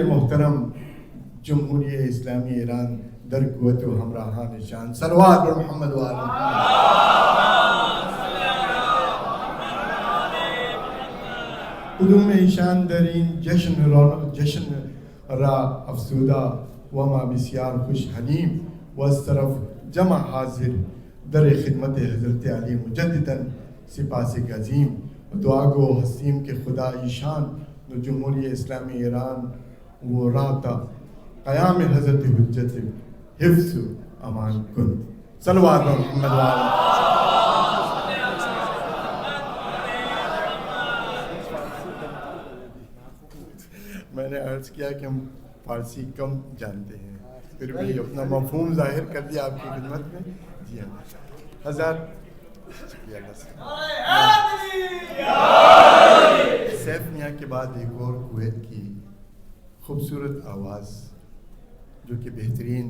محترم جمہوریہ اسلامی ایران در قوت و ہمراہان نشان صلوات بر محمد و آل قدوم ایشان در این جشن را افسودہ وما بسیار خوش حلیم و از طرف جمع حاضر در خدمت حضرت علی مجدداً سپاس عظیم دعا گو حسیم کے خدا ایشان و جمہوریہ اسلامی ایران و راتا قیام حضرت حجت حفظ و امان کن صلوات محمد و میں نے عرض کیا کہ ہم فارسی کم جانتے ہیں، پھر بھی اپنا مفہوم ظاہر کر دیا آپ کی خدمت میں. جی ہاں حضرت سیف میاں کے بعد ایک اور کویت کی خوبصورت آواز جو کہ بہترین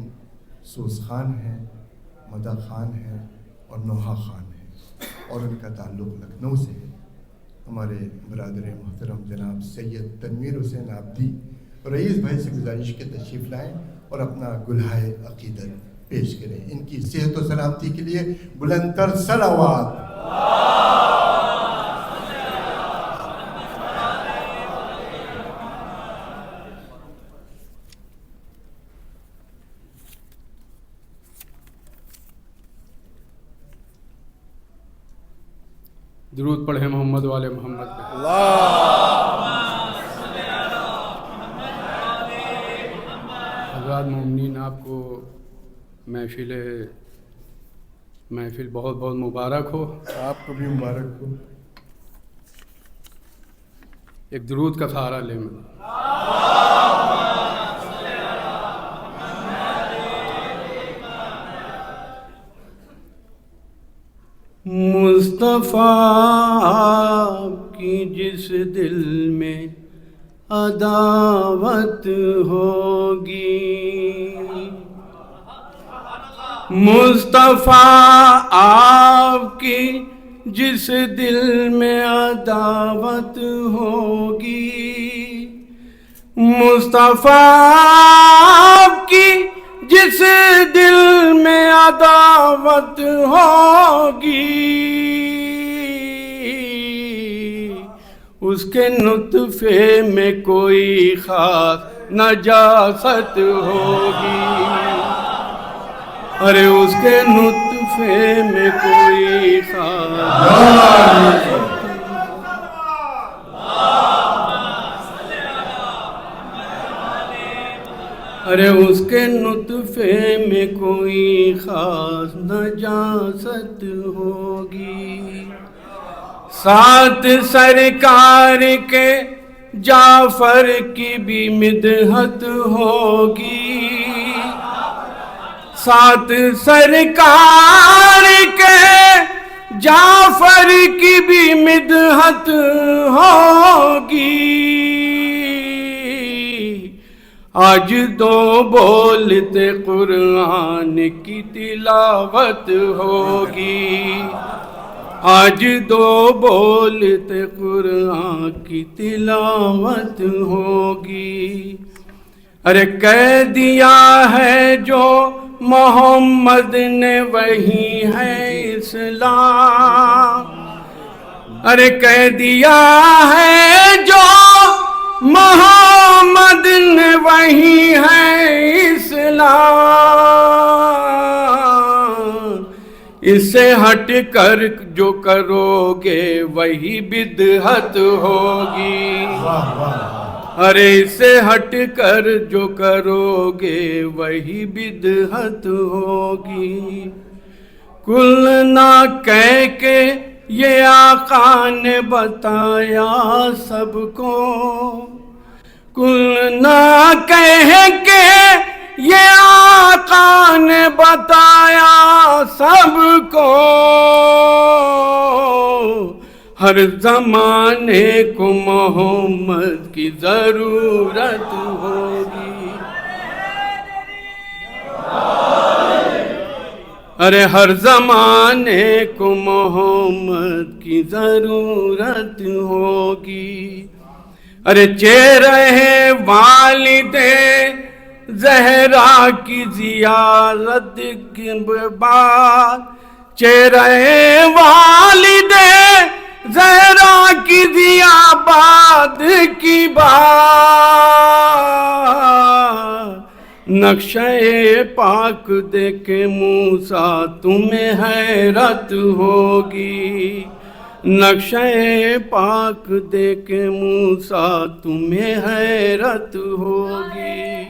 سوز خان ہیں، مدح خان ہیں اور نوحہ خان ہیں، اور ان کا تعلق لکھنؤ سے ہے. ہمارے برادر محترم جناب سید تنویر حسین عابدی رئیس بھائی سے گزارش کے تشریف لائیں اور اپنا گلہائے عقیدت پیش کریں. ان کی صحت و سلامتی کے لیے بلند تر صلوات. درود پڑھیں محمد والے محمد پہ. حضرات مومنین، آپ کو محفل بہت بہت مبارک ہو. آپ کو بھی مبارک ہو. ایک درود کا سہارا لیں. مصطفیٰ آپ کی جس دل میں عداوت ہوگی، مصطفیٰ آپ کی جس دل میں عداوت ہوگی، مصطفیٰ آپ کی جس دل میں عداوت ہوگی، اس کے نطفے میں کوئی خاص نجاست ہوگی. ارے اس کے نطفے میں کوئی خاص ارے اس کے نطفے میں کوئی خاص نجاست ہوگی. ساتھ سرکار کے جعفر کی بھی مدحت ہوگی، ساتھ سرکار کے جعفر کی بھی مدحت ہوگی. آج دو بولتے قرآن کی تلاوت ہوگی، آج دو بولتے قرآن کی تلاوت ہوگی. ارے کہہ دیا ہے جو محمد نے وہی ہے اسلام، ارے کہہ دیا ہے جو محمد نے وہی ہے اسلام. اس سے ہٹ کر جو کرو گے وہی بدعت ہوگی. ارے اس سے ہٹ کر جو کرو گے وہی بدعت ہوگی. کل نہ کہہ کے یہ آقا نے بتایا سب کو، کل نہ کہہ کے یہ آقا نے بتایا سب کو. ہر زمانے کو محمد کی ضرورت ہوگی. ارے ہر زمانے کو محمد کی ضرورت ہوگی. ارے چہرہ والد زہرا کی زیارت کے بعد، چہرہ والد زہرا کی زیاباد کی بات، نقشہ پاک دیکھے موسیٰ تمہیں حیرت ہوگی، نقشہ پاک دیکھے موسیٰ تمہیں حیرت ہوگی۔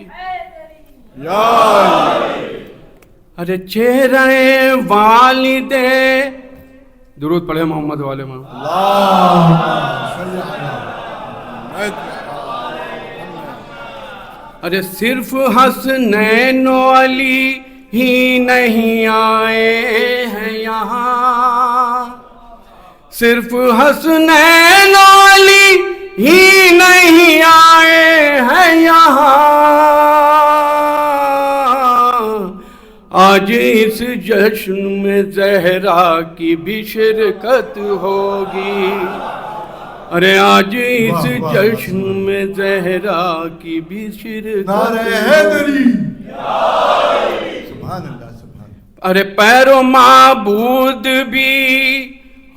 ارے چہرہ والد، درود پڑھے محمد والے محمد۔ ارے صرف حسنین و علی ہی نہیں آئے ہیں یہاں، صرف حسنین و علی ہی نہیں آئے ہیں یہاں، آج اس جشن میں زہرا کی بھی شرکت ہوگی، ارے آج اس جشن میں زہرا کی بھی شرکت ہوگی۔ ارے پیرو معبود بھی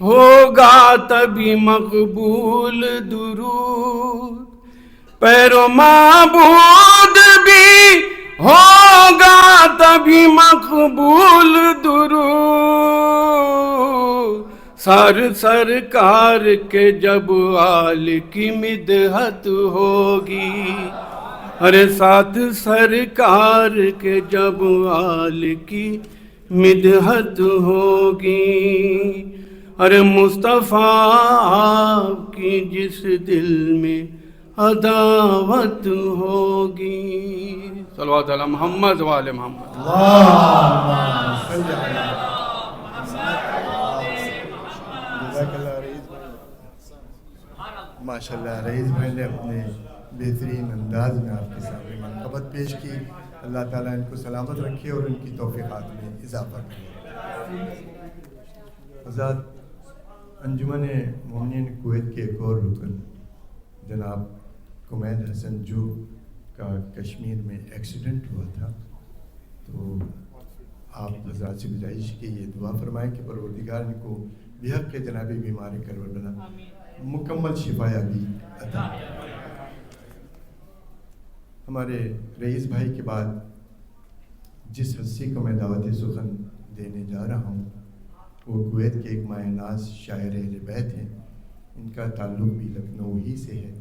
ہوگا تبھی مقبول درود، پیرو معبود بھی ہوگا تبھی مقبول درود، سرکار کے جب آل کی مدحت ہوگی، ارے ساتھ سرکار کے جب آل کی مدحت ہوگی، ارے مصطفیٰ آپ کی جس دل میں عداوت ہوگی۔ صلوات علی محمد وآل محمد۔ ماشاءاللہ رئیس بھائی نے اپنے بہترین انداز میں آپ کے سامنے منقبت پیش کی، اللہ تعالیٰ ان کو سلامت رکھے اور ان کی توفیقات میں اضافہ کرے۔ حضرات، انجمن مومنین کویت کے ایک اور رکن جناب کمید حسن جو کا کشمیر میں ایکسیڈنٹ ہوا تھا، تو آپ حضرات سے گزارش کہ یہ دعا فرمائیں کہ پروردگار ان کو بحق کے جناب بیمار کربلا مکمل شفا یابی عطا۔ ہمارے رئیس بھائی کے بعد جس ہستی کو میں دعوت سخن دینے جا رہا ہوں وہ کویت کے ایک مایہ ناز شاعر اہل بیت ہیں، ان کا تعلق بھی لکھنؤ ہی سے ہے،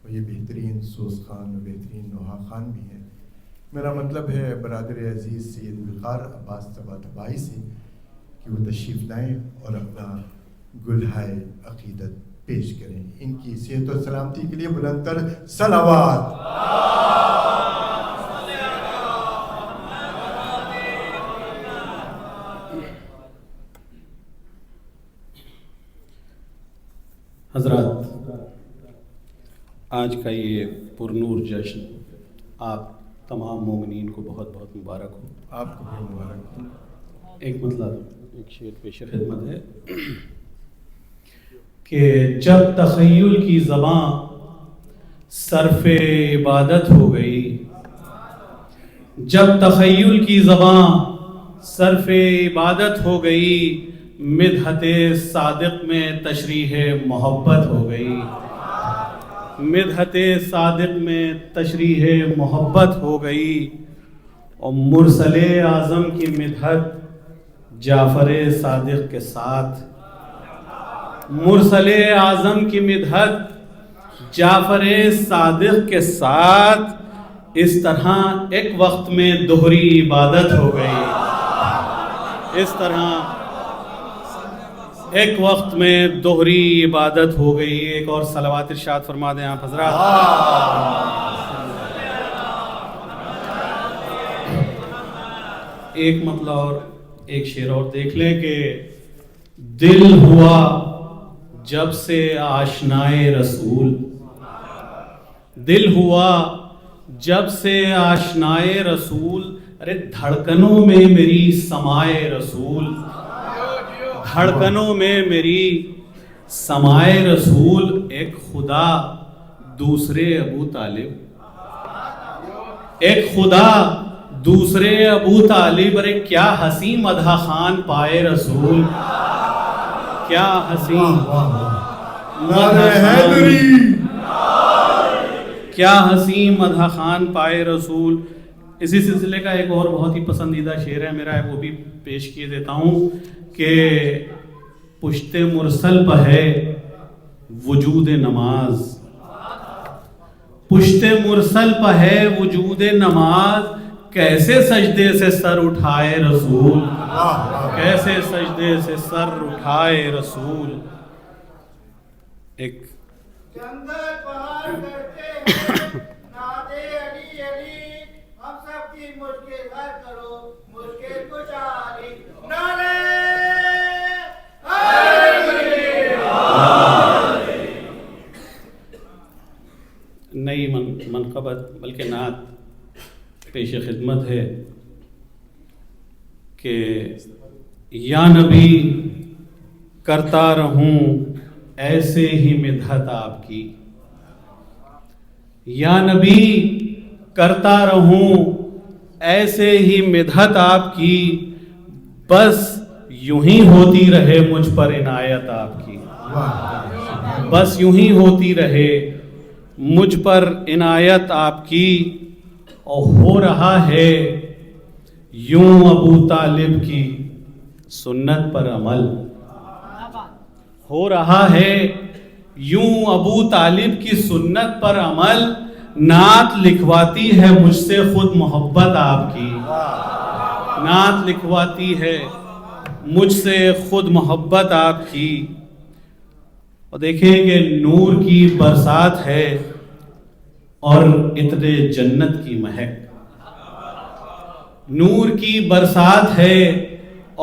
اور یہ بہترین سوز خان اور بہترین نوحہ خان بھی ہیں۔ میرا مطلب ہے برادر عزیز سید وقار عباس طباطبائی سے کہ وہ تشریف لائیں اور اپنا گلہائے عقیدت پیش کریں۔ ان کی صحت و سلامتی کے لیے بلند تر صلوات۔ حضرات، آج کا یہ پرنور جشن آپ تمام مومنین کو بہت بہت مبارک ہو۔ آپ کو بہت مبارک ہو۔ ایک مطلب ایک شعر پیش خدمت ہے کہ جب تخیل کی زباں صرف عبادت ہو گئی، جب تخیل کی زباں صرف عبادت ہو گئی، مدحت صادق میں تشریح محبت ہو گئی، مدحت صادق میں تشریح محبت ہو گئی، اور مرسل اعظم کی مدحت جعفر صادق کے ساتھ، مرسل اعظم کی مدحت جعفر صادق کے ساتھ، اس طرح ایک وقت میں دوہری عبادت ہو گئی، اس طرح ایک وقت میں دوہری عبادت ہو گئی۔ ایک اور صلوات ارشاد فرما دیں آپ حضرات۔ ایک مطلب اور ایک شعر اور دیکھ لیں کہ دل ہوا جب سے آشنائے رسول، دل ہوا جب سے آشنائے رسول، ارے دھڑکنوں میں میری سمائے رسول، دھڑکنوں میں میری سمائے رسول، ایک خدا دوسرے ابو طالب، ایک خدا دوسرے ابو طالب، ارے کیا حسین مدح خان پائے رسول، کیا حسین کیا حسین مدح خان پائے رسول۔ اسی سلسلے کا ایک اور بہت ہی پسندیدہ شعر ہے میرا، وہ بھی پیش کیے دیتا ہوں کہ پشت مرسل پہ ہے وجود نماز، پشت مرسل پہ ہے وجود نماز، کیسے سجدے سے سر اٹھائے رسول، کیسے سجدے سے سر اٹھائے رسول۔ ایک نئی منقبت بلکہ نعت پیش خدمت ہے کہ یا نبی کرتا رہوں ایسے ہی مدحت آپ کی، یا نبی کرتا رہوں ایسے ہی مدحت آپ کی، بس یوں ہی ہوتی رہے مجھ پر عنایت آپ کی، بس یوں ہی ہوتی رہے مجھ پر عنایت آپ کی۔ اور ہو رہا ہے یوں ابو طالب کی سنت پر عمل، ہو رہا ہے یوں ابو طالب کی سنت پر عمل، نعت لکھواتی ہے مجھ سے خود محبت آپ کی، نعت لکھواتی ہے مجھ سے خود محبت آپ کی۔ اور دیکھیں کہ نور کی برسات ہے اور عطر جنت کی مہک، نور کی برسات ہے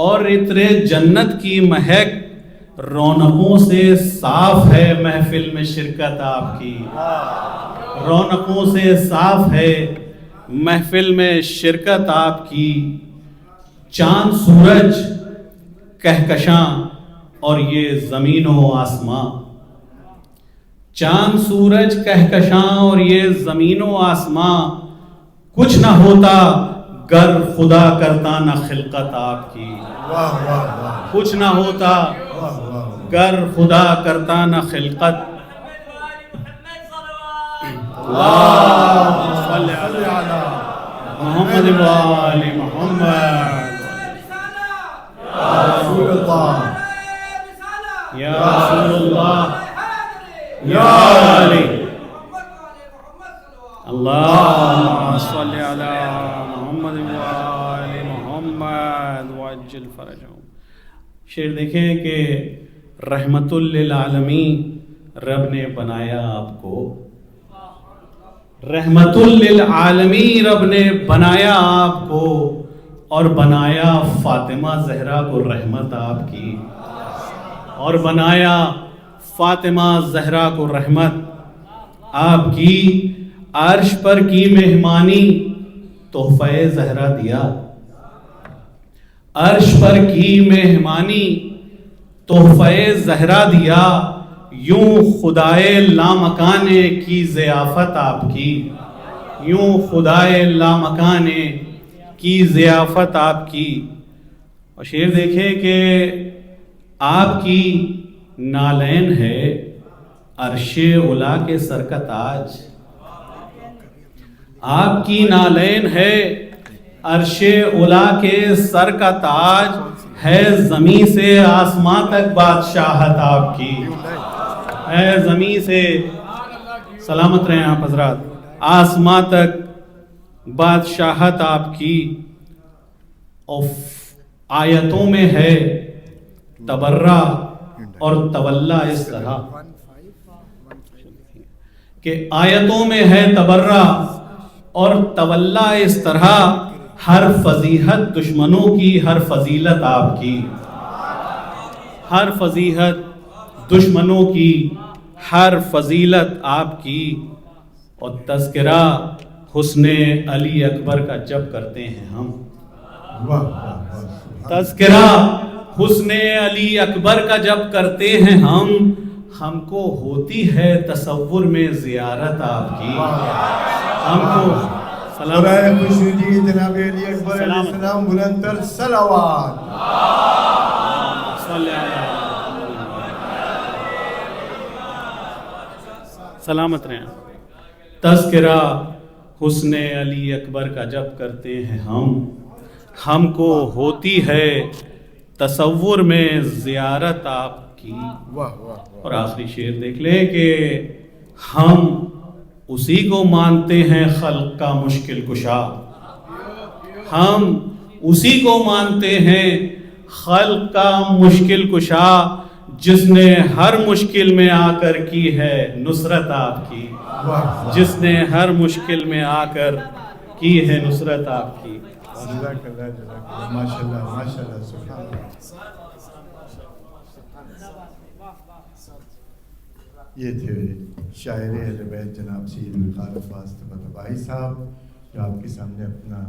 اور عطر جنت کی مہک، رونقوں سے صاف ہے محفل میں شرکت آپ کی، رونقوں سے صاف ہے محفل میں شرکت آپ کی۔ چاند سورج کہکشاں اور یہ زمین و آسماں، چاند سورج کہکشاں اور یہ زمین و آسماں، کچھ نہ ہوتا گر خدا کرتا نہ خلقت آپ کی، کچھ نہ ہوتا گر خدا کرتا نہ خلقت۔ اللہم صلی علی محمد و آل محمد، یا رسول اللہ یا رسول اللہ یا علی، اللہم صلی علی محمد و آل محمد وعجل فرجہم۔ شعر دیکھیں کہ رحمت للعالمین رب نے بنایا آپ کو، رحمت للعالمین رب نے بنایا آپ کو، اور بنایا فاطمہ زہرا کو رحمت آپ کی، اور بنایا فاطمہ زہرا کو رحمت آپ کی۔ عرش پر کی مہمانی تحفہ زہرا دیا، عرش پر کی مہمانی تحفہ زہرا دیا، یوں خدائے لامکانے کی ضیافت آپ کی، یوں خدائے لامکانے کی ضیافت آپ کی۔ اور شعر دیکھیں کہ آپ کی نالین ہے عرش علا کے سر کا تاج، آپ کی نالین ہے عرش علا کے سر کا تاج، ہے زمین سے آسمان تک بادشاہت آپ کی، ہے زمین سے، سلامت رہیں آپ حضرات، آسمان تک بادشاہت آپ کی۔ اور آیتوں میں ہے تبرہ اور تولا اس طرح کہ آیتوں میں ہے تبرہ اور تولا اس طرح، ہر فضیحت دشمنوں کی ہر فضیلت آپ کی، ہر فضیحت دشمنوں کی ہر فضیلت آپ کی۔ اور تذکرہ حسن علی اکبر کا جب کرتے ہیں ہم، تذکرہ حسن علی اکبر کا جب کرتے ہیں ہم، ہم کو ہوتی ہے تصور میں زیارت آپ کی، ہم کو سلام برائے خوشنودی جناب علی اکبر علیہ السلام بلند تر صلوات. سلامت رہیں. تذکرہ حسن علی اکبر کا جب کرتے ہیں ہم کو ہوتی ہے تصور میں زیارت آپ کی. واہ واہ. اور آخری شعر دیکھ لیں کہ ہم اسی کو مانتے ہیں خلق کا مشکل کشا، ہم اسی کو مانتے ہیں خلق کا مشکل کشا، جس نے ہر مشکل میں آ کر کی ہے نصرت آپ کی، جس نے ہر مشکل میں آ کر کی ہے نصرت آپ کی. جزاک اللہ جزاک اللہ. ماشاء اللہ ماشاء اللہ. سبحان اللہ. یہ تھے شاعر اہل بیت جناب سید الوقار عباس طباطبائی صاحب، جو آپ کے سامنے اپنا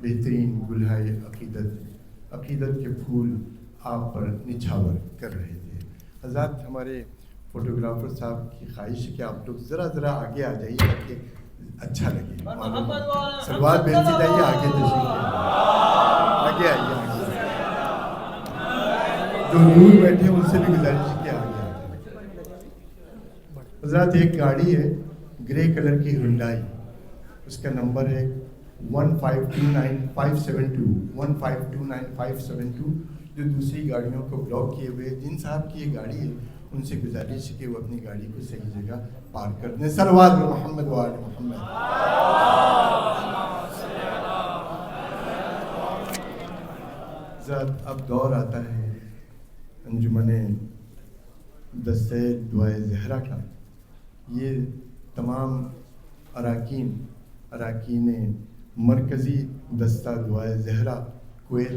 بہترین گلہائے عقیدت کے پھول آپ پر نچھاور کر رہے تھے. حضرات، ہمارے فوٹوگرافر صاحب کی خواہش ہے کہ آپ لوگ ذرا آگے آ جائیے تاکہ اچھا لگے. سلوات بھیجتے جائیے، آگے تشریف آگے آئیے. جو دور بیٹھے ہیں ان سے بھی گزارش ہے کہ آگے. حضرات، ایک گاڑی ہے گرے کلر کی ہنڈائی، اس کا نمبر ہے 1529,572 1529,572، جو دوسری گاڑیوں کو بلاک کیے ہوئے. جن صاحب کی یہ گاڑی ہے ان سے گزارش ہے کہ وہ اپنی گاڑی کو صحیح جگہ پارک کر دیں. صلوات محمد و آل محمد. حضرات، اب دور آتا ہے انجمن دستہ دعائے زہرا کا. یہ تمام اراکین مرکزی دستہ دعائے زہرا کویت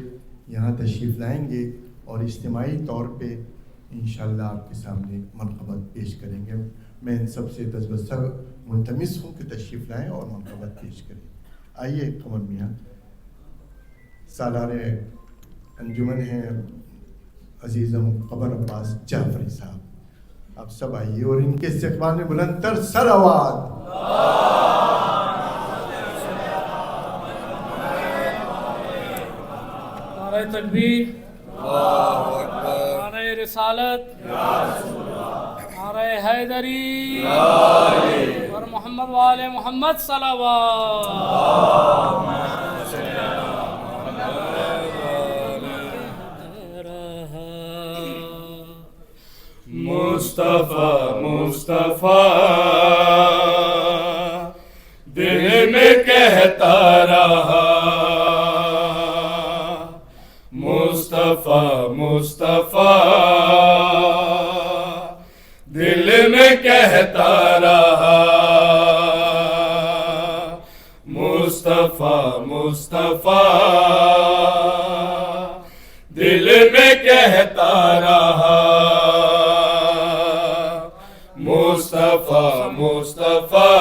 یہاں تشریف لائیں گے اور اجتماعی طور پہ انشاءاللہ آپ کے سامنے منقبت پیش کریں گے. میں ان سب سے دست ملتمس ہوں کہ تشریف لائیں اور منقبت پیش کریں. آئیے قمر میاں، سالار انجمن ہیں عزیزم قمر عباس جعفری صاحب، آپ سب آئیے اور ان کے استقبال میں بلند تر صلوات. نعرہ تکبیر، نعرہ رسالت، نعرہ حیدری اور محمد وآل محمد صلوات. مصطفیٰ مصطفیٰ دل میں کہتا رہا، مصطفیٰ مصطفیٰ دل میں کہتا رہا، مصطفیٰ مصطفیٰ دل میں کہتا رہا، مصطفیٰ مصطفیٰ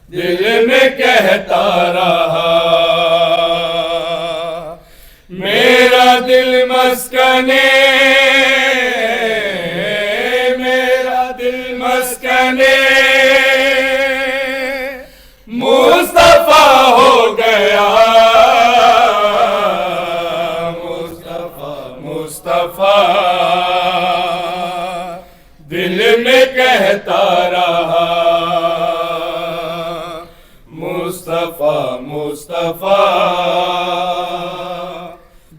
دل میں کہتا رہا. میرا دل مسکنے، میرا دل مسکنے مصطفیٰ ہو گیا، مصطفیٰ مصطفیٰ دل میں کہتا رہا، مصطفیٰ مصطفیٰ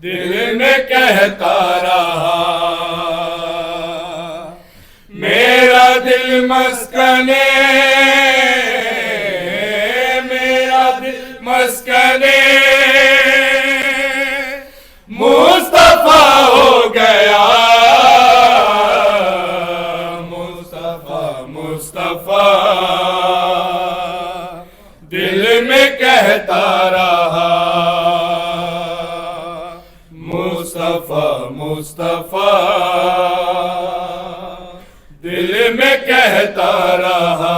دل میں کہتا رہا. میرا دل مسکنے، میرا دل مسکنے مصطفیٰ ہو گیا، مصطفیٰ دل میں کہتا رہا، مصطفیٰ مصطفیٰ دل میں کہتا رہا.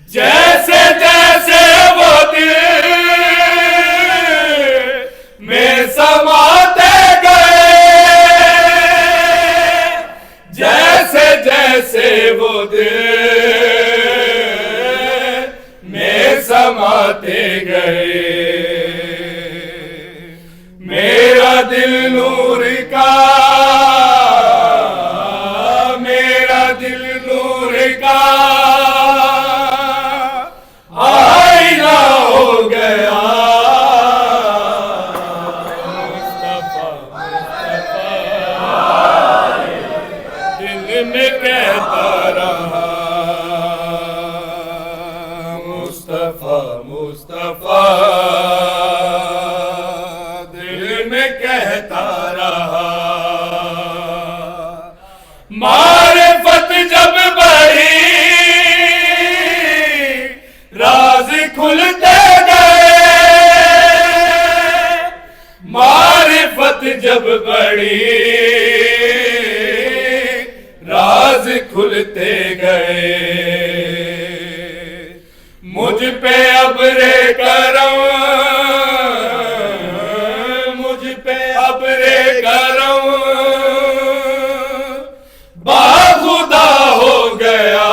جیسے جیسے وہ دل میں سماتے گئے، آتے گئے میرا دل نور کا میرا دل نور کا آئینہ ہو گیا مصطفیٰ دل میں کہتا رہا مصطفیٰ مصطفیٰ دل میں کہتا رہا معرفت جب بڑھی راز کھلتے گئے معرفت جب بڑھی راز کھلتے گئے مجھ پہ ابر کرم مجھ پہ ابر کرم باخدا ہو گیا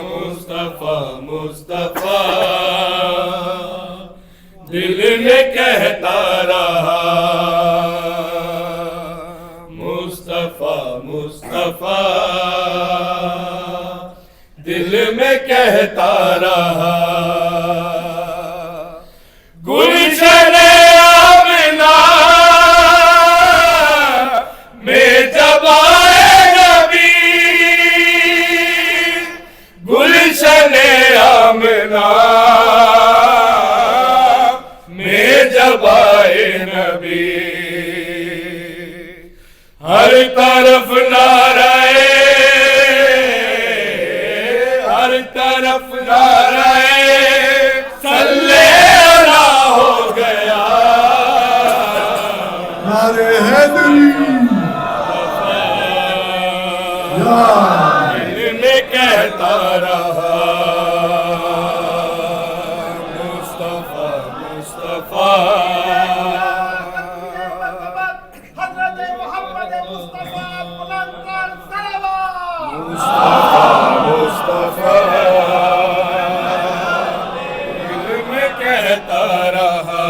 مصطفیٰ مصطفیٰ دل میں کہتا رہا مصطفیٰ مصطفیٰ دل میں کہتا رہا گلشن آمنہ میں جب آئے نبی گلشن آمنہ میں جب آئے نبی ہر طرف نعرہ ہر طرف نعرہ صلی اللہ ہو گیا نعرہ حیدری دل میں کہتا رہا مصطفیٰ مصطفیٰ حضرت محمد مصطفیٰ بلند تر صلوات مصطفیٰ دل میں کہتا رہا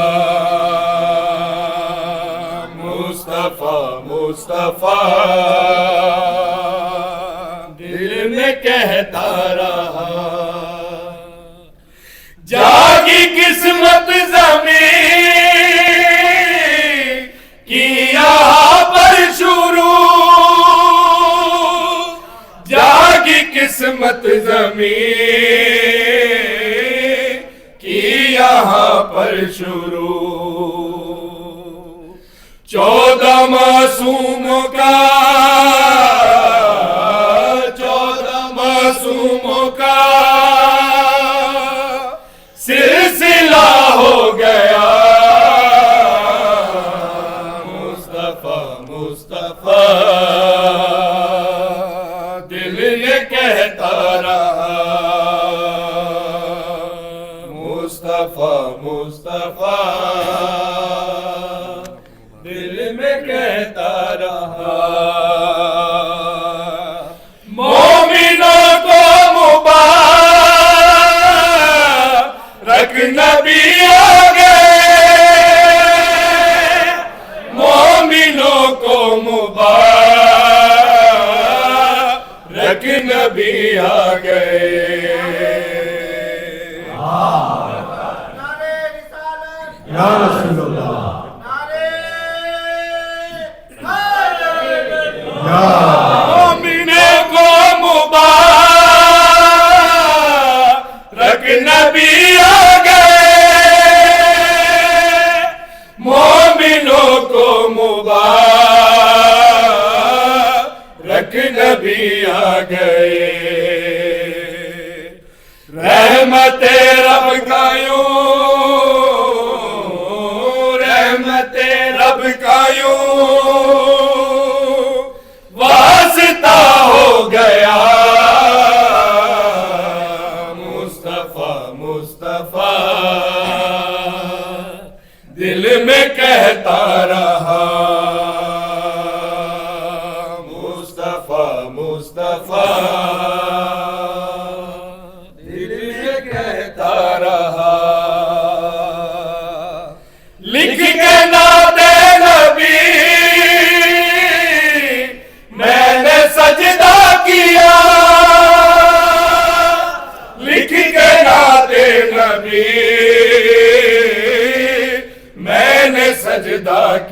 مصطفیٰ مصطفیٰ دل میں کہتا رہا جاگی قسمت زمین کی یہاں پر شروع جاگی قسمت زمین کی یہاں پر شروع 14 معصوموں کا 14 معصوموں کا سلسلہ ہو گیا مصطفیٰ مصطفیٰ دل یہ کہتا رہا مصطفیٰ مصطفیٰ دل میں کہتا رہا مومنوں کو مبارک نبی آ گئے مومنوں کو مبارک نبی آ گئے نعرہ رسالت یا رسول اللہ نعرہ یا مومنوں کو مبارک نبی آ گئے مومنوں کو مبارک نبی آ گئے رحمت رب کا یوں رحمت رب کا یوں واسطہ ہو گیا مصطفیٰ مصطفیٰ دل میں کہتا رہا مصطفیٰ مصطفیٰ دل میں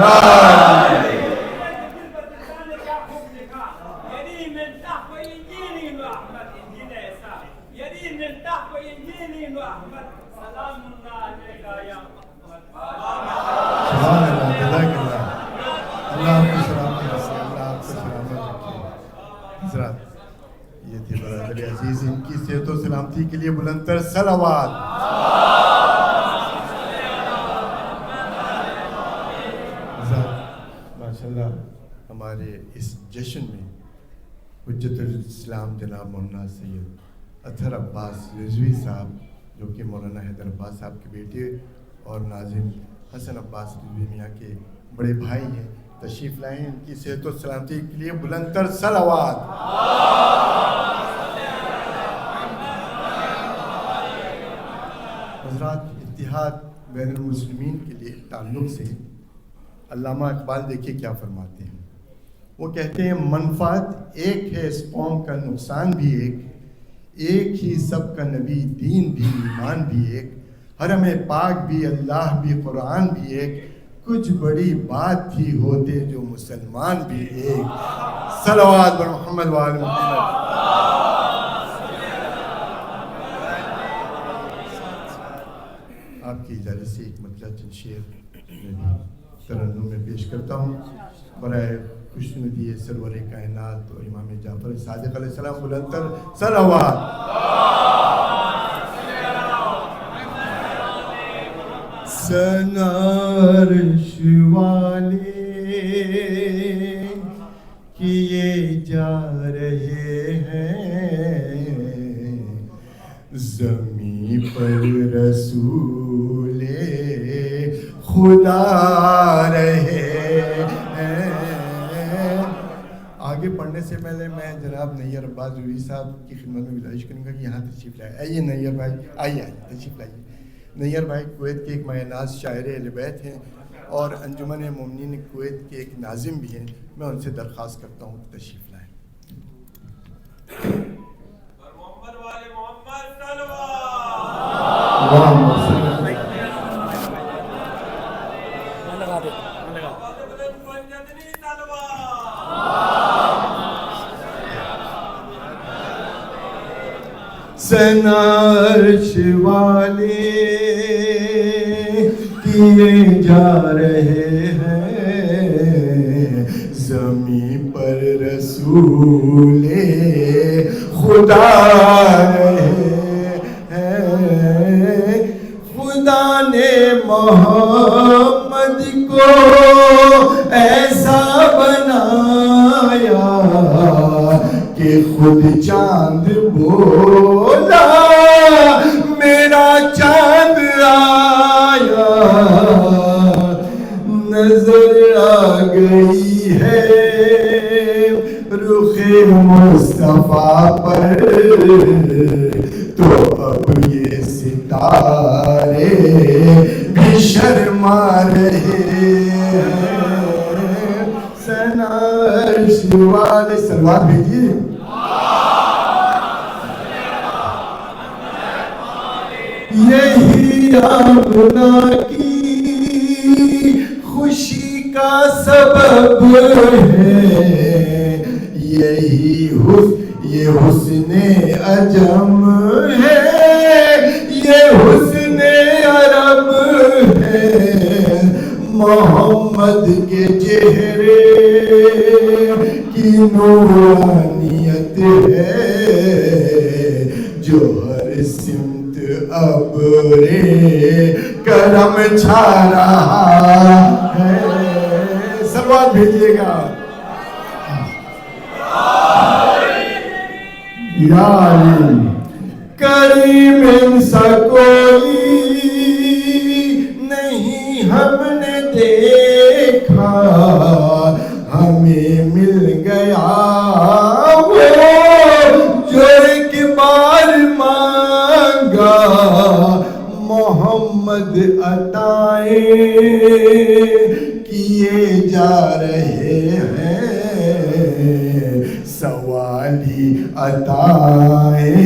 نے کیا خوب لکھا یعنی من تحت انجیل احمد انجیل ایسا یعنی من تحت انجیل احمد سلام اللہ علیکہ یا محمد سبحان اللہ جزاک اللہ اللہ آپ کو سلامت رکھے اللہ آپ کو سلامت رکھے حضرات یہ تھے برادر عزیز ان کی صحت و سلامتی کے لیے بلند تر صلوات ماشاءاللہ ہمارے اس جشن میں حجت الاسلام جناب مولانا سید اطہر عباس رضوی صاحب جو کہ مولانا حیدر عباس صاحب کے بیٹے اور ناظم حسن عباس رضوی میاں کے بڑے بھائی ہیں تشریف لائیں ان کی صحت و سلامتی کے لیے بلند تر صلوات حضرات اتحاد بین المسلمین کے لیے تعلق سے علامہ اقبال دیکھیے کیا فرماتے ہیں وہ کہتے ہیں منفعت ایک ہے اس قوم کا نقصان بھی ایک ہی سب کا نبی دین بھی ایمان بھی ایک حرم پاک بھی اللہ بھی قرآن بھی ایک کچھ بڑی بات تھی ہوتے جو مسلمان بھی ایک صلوات بر محمد وآل محمد آپ کی اجازت سے ایک مطلب چند شعر ترنم میں پیش کرتا ہوں برائے خوشنودی سرور کائنات اور امام جعفر صادق علیہ السلام بلند تر صلوات سنارش والے کیے جا رہے ہیں زمین پر رسول خدا رہے ہیں آگے پڑھنے سے پہلے میں جناب نیر عباس رضوی صاحب کی خدمت میں گزارش کروں گا کہ یہاں تشریف لائے آئیے نیر بھائی آئیے تشریف لائیے نیر بھائی کویت کے ایک مایہ ناز شاعر اہل بیت ہیں اور انجمن مومنین کویت کے ایک ناظم بھی ہیں میں ان سے درخواست کرتا ہوں تشریف لائیں محمد والے محمد صلوات سنارش والے کیے جا رہے ہیں زمین پر رسول خدا رہے ہیں خدا نے محمد کو ایسا بنایا کہ خود چاند بولا میرا چاند آیا نظر آ گئی ہے رخ مصطفیٰ پر تو اب یہ ستارے بھی شرما رہے ہیں سنارش والے سلوات بھیجیے یہی آمنہ کی خوشی کا سبب ہے یہ حسن عجم ہے یہ حسن عرب ہے محمد کے چہرے کی نورانیت ہے جو ہر سمت ابر کرم چھا رہا ہے سلوات بھیجیے گا یا علی کریم انسا کوئی نہیں ہم نے دیکھا ہمیں مل گیا وہ جو ایک بار مانگا محمد عطائیں کیے جا رہے ہیں سوالی عطائیں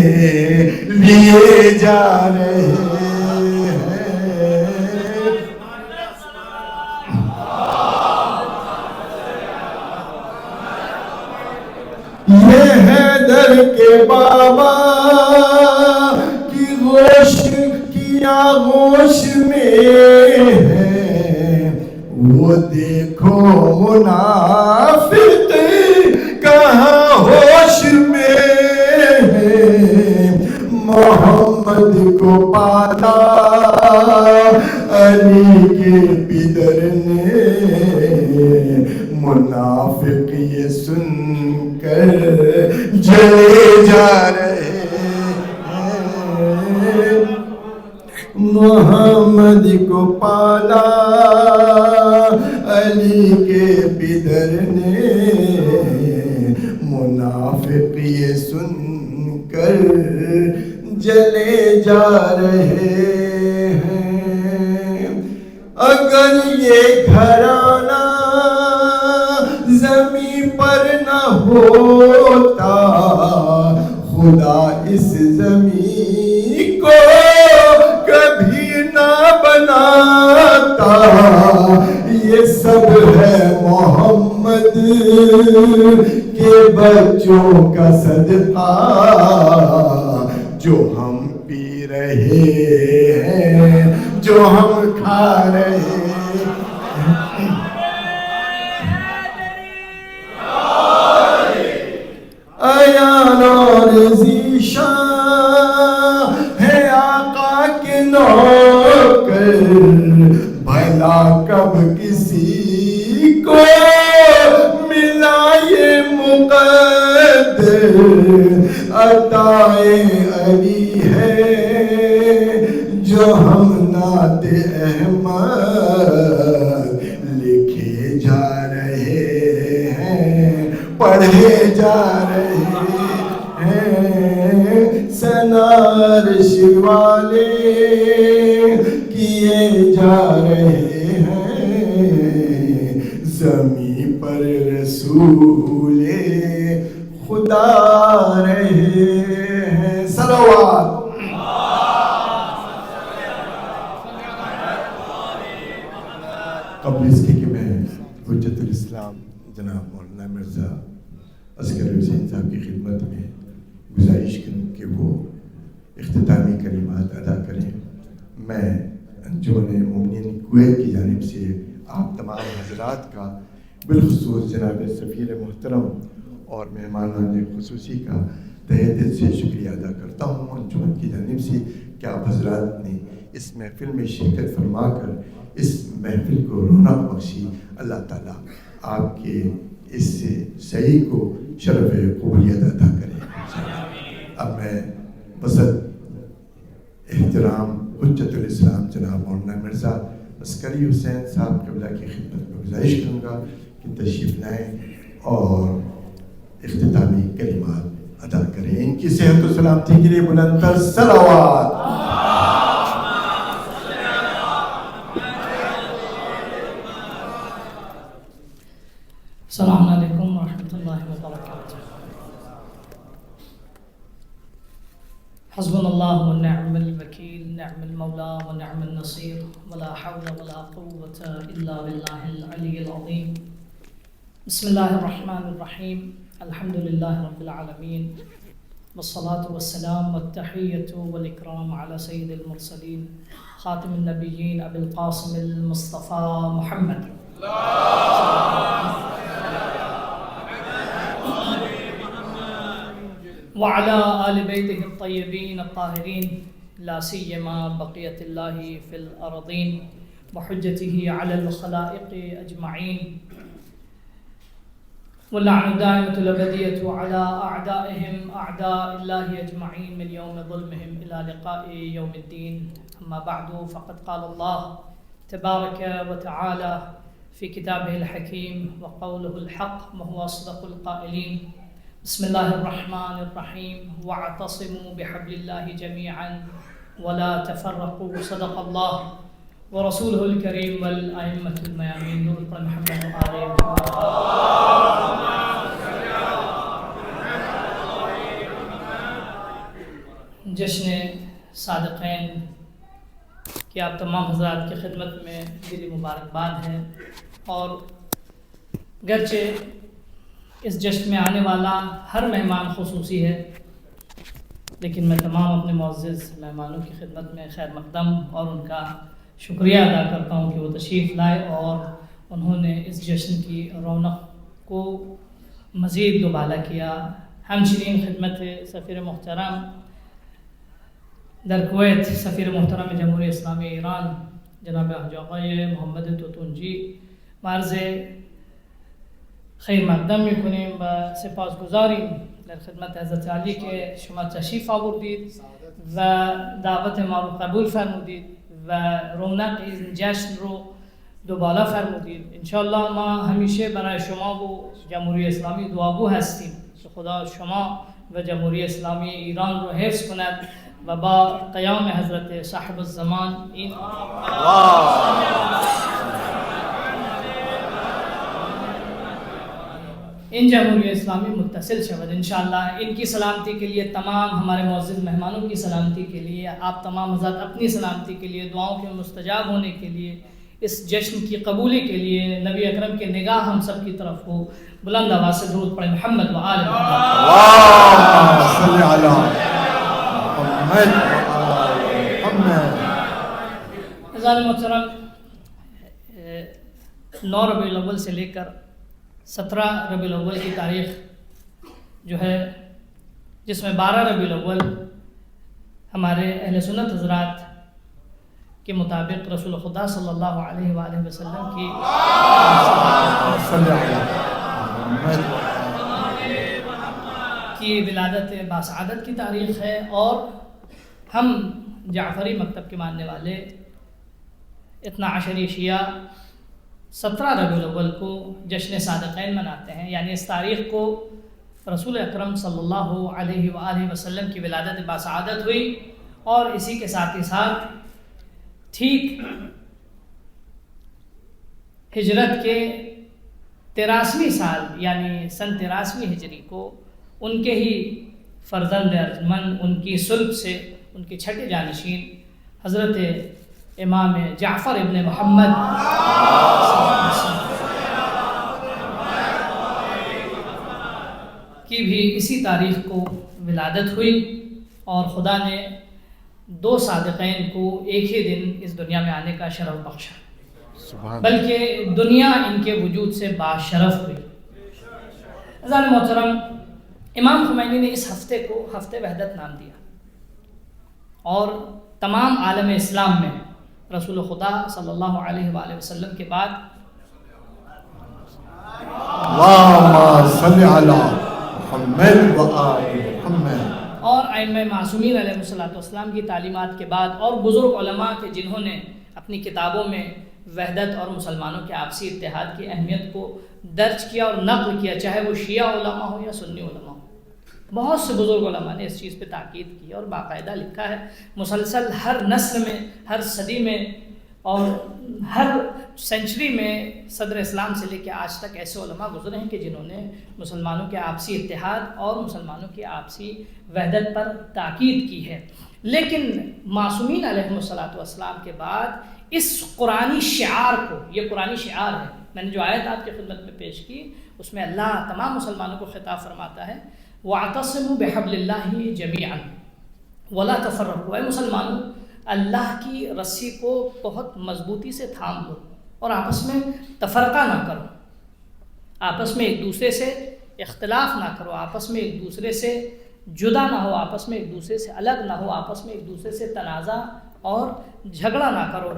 لیے جا رہے ہیں کے بابا کی گوش کی آغوش میں ہے، وہ دیکھو منافق کہاں ہوش میں ہے، محمد کو پالا علی کے پدر نے، منافق یہ سن کر جلے جا رہے ہیں، محمد کو پالا علی کے پدر نے، منافق یہ سن کر جلے جا رہے ہیں۔ اگر یہ گھرانہ زمین پر نہ ہوتا، خدا اس زمین کو کبھی نہ بناتا، یہ سب ہے محمد کے بچوں کا صدقہ، جو ہم پی رہے ہیں، جو ہم کھا رہے ہیں۔ ایان اور ذیشان ہے آقا کے نوکر، بھلا کب کسی کو ملا یہ مقدر، عطائے علی ہے جو ہم نعت احمد لکھے جا رہے ہیں، پڑھے جا رہے ہیں، سنارش والے کیے جا رہے ہیں، زمین پر رسول خدا رہے ہیں۔ صلوات۔ قبل اس کے کہ میں حجت الاسلام جناب مولانا مرزا عسکری حسین صاحب کی خدمت میں گزارش کروں کہ وہ اختتامی کلمات ادا کریں، میں انجمن مومنین کویت کی جانب سے آپ تمام حضرات کا، بالخصوص جناب سفیر محترم اور مہمانان خصوصی کا تہہ دل سے شکریہ ادا کرتا ہوں انجمن کی جانب سے کہ آپ حضرات نے اس محفل میں شرکت فرما کر اس محفل کو رونق بخشی۔ اللہ تعالیٰ آپ کے اس سعی کو شرف قبولیت عطا کرے۔ اب میں بصد احترام حجت الاسلام جناب مولانا مرزا عسکری حسین صاحب قبلہ کی خدمت میں گزارش کروں گا کہ تشریف لائیں اور اختتامی کلمات ادا کریں۔ ان کی صحت و سلامتی کے لیے بلند تر صلوات۔ السلام علیکم ورحمۃ اللہ وبرکاتہ۔ حسبنا اللہ ونعم الوکیل، نعم المولا ونعم النصیر، ولا حول ولا قوة الا باللہ العلی العظیم۔ بسم اللہ الرحمن الرحیم، الحمد للہ رب العالمین، والصلاة والسلام والتحیۃ والاکرام علی سید المرسلین خاتم النبیین ابی القاسم المصطفیٰ محمد وعلى آل بیتہ الطیبین الطاہرین، لا سیما بقیت اللہ فی الارضین وحجتہ علی الخلائق اجمعین، واللعن دائمة الأبدية على أعدائهم أعداء الله أجمعين من يوم ظلمهم إلى لقاء يوم الدين. أما بعد فقد قال الله تبارك وتعالى في كتابه الحكيم وقوله الحق وهو أصدق القائلين. بسم الله الرحمن الرحيم، واعتصموا بحبل الله جميعا ولا تفرقوا، صدق الله ورسوله الكريم والأئمة الميامين، نور محمد وآله جشن صادقین کہ آپ تمام حضرات کی خدمت میں دلی مبارکباد ہے، اور گرچہ اس جشن میں آنے والا ہر مہمان خصوصی ہے، لیکن میں تمام اپنے معزز مہمانوں کی خدمت میں خیر مقدم اور ان کا شکریہ ادا کرتا ہوں کہ وہ تشریف لائے اور انہوں نے اس جشن کی رونق کو مزید دوبالا کیا۔ ہمچنین خدمت سفیر محترم در کویت، سفیر محترم جمهوری اسلامی ایران جناب حاج آقای محمد توتونجی عرض خیر مقدم میکنیم و سپاسگزاریم در خدمت حضرت علی که شما تشریف آوردید و دعوت ما رو قبول فرمودید و رونق این جشن رو دوبالا فرمودید. انشاءالله ما همیشه برای شما و جمهوری اسلامی دعاگو هستیم که خدا شما و جمهوری اسلامی ایران رو حفظ کند و با قیام حضرت صاحب الزمان ان جمہوریہ اسلامی متصل شود انشاءاللہ۔ ان کی سلامتی کے لیے، تمام ہمارے معزز مہمانوں کی سلامتی کے لیے، آپ تمام حضرات اپنی سلامتی کے لیے، دعاؤں کے مستجاب ہونے کے لیے، اس جشن کی قبولی کے لیے نبی اکرم کے نگاہ ہم سب کی طرف ہو، بلند آواز سے درود پڑھیں محمد و آل اللهم صل علی محمد محمد۔ عزیزان محترم، 9 ربیع الاول سے لے کر 17 ربیع الاول کی تاریخ جو ہے، جس میں 12 ربیع الاول ہمارے اہل سنت حضرات کے مطابق رسول خدا صلی اللہ علیہ وآلہ وسلم کی ولادت باسعادت کی تاریخ ہے، اور ہم جعفری مکتب کے ماننے والے 12 شیعہ 17 ربیع الاول کو جشن صادقین مناتے ہیں، یعنی اس تاریخ کو رسول اکرم صلی اللہ علیہ وآلہ وسلم کی ولادت باسعادت ہوئی، اور اسی کے ساتھ ہی ساتھ ٹھیک ہجرت کے 83ویں سال یعنی سن 83ویں ہجری کو ان کے ہی فرزند ارجمند، ان کی صلب سے ان کے چھٹے جانشین حضرت امام جعفر ابن محمد کی بھی اسی تاریخ کو ولادت ہوئی، اور خدا نے 2 صادقین کو ایک ہی دن اس دنیا میں آنے کا شرف بخشا، بلکہ دنیا ان کے وجود سے باشرف ہوئی۔ عزیزان محترم، امام خمینی نے اس ہفتے کو ہفتے وحدت نام دیا، اور تمام عالم اسلام میں رسول خدا صلی اللہ علیہ وآلہ وسلم کے بعد اللهم صل علی محمد و آل محمد اور ائمہ معصومین علیہ السلام کی تعلیمات کے بعد، اور بزرگ علماء کے جنہوں نے اپنی کتابوں میں وحدت اور مسلمانوں کے آپسی اتحاد کی اہمیت کو درج کیا اور نقل کیا، چاہے وہ شیعہ علماء ہو یا سنی علماء ہو۔ بہت سے بزرگ علماء نے اس چیز پہ تاکید کی اور باقاعدہ لکھا ہے، مسلسل ہر نسل میں، ہر صدی میں اور ہر سینچری میں صدر اسلام سے لے کے آج تک ایسے علماء گزرے ہیں کہ جنہوں نے مسلمانوں کے آپسی اتحاد اور مسلمانوں کی آپسی وحدت پر تاکید کی ہے۔ لیکن معصومین علیہ السلام کے بعد اس قرآنی شعار کو، یہ قرآنی شعار ہے، میں نے جو آیت آپ کی خدمت میں پیش کی اس میں اللہ تمام مسلمانوں کو خطاب فرماتا ہے، وَاعْتَصِمُوا بِحَبْلِ اللَّهِ جَمِيعًا وَلَا تَفَرَّقُوا، اے مسلمانوں اللہ کی رسی کو بہت مضبوطی سے تھام لو اور آپس میں تفرقہ نہ کرو، آپس میں ایک دوسرے سے اختلاف نہ کرو، آپس میں ایک دوسرے سے جدا نہ ہو، آپس میں ایک دوسرے سے الگ نہ ہو، آپس میں ایک دوسرے سے تنازع اور جھگڑا نہ کرو۔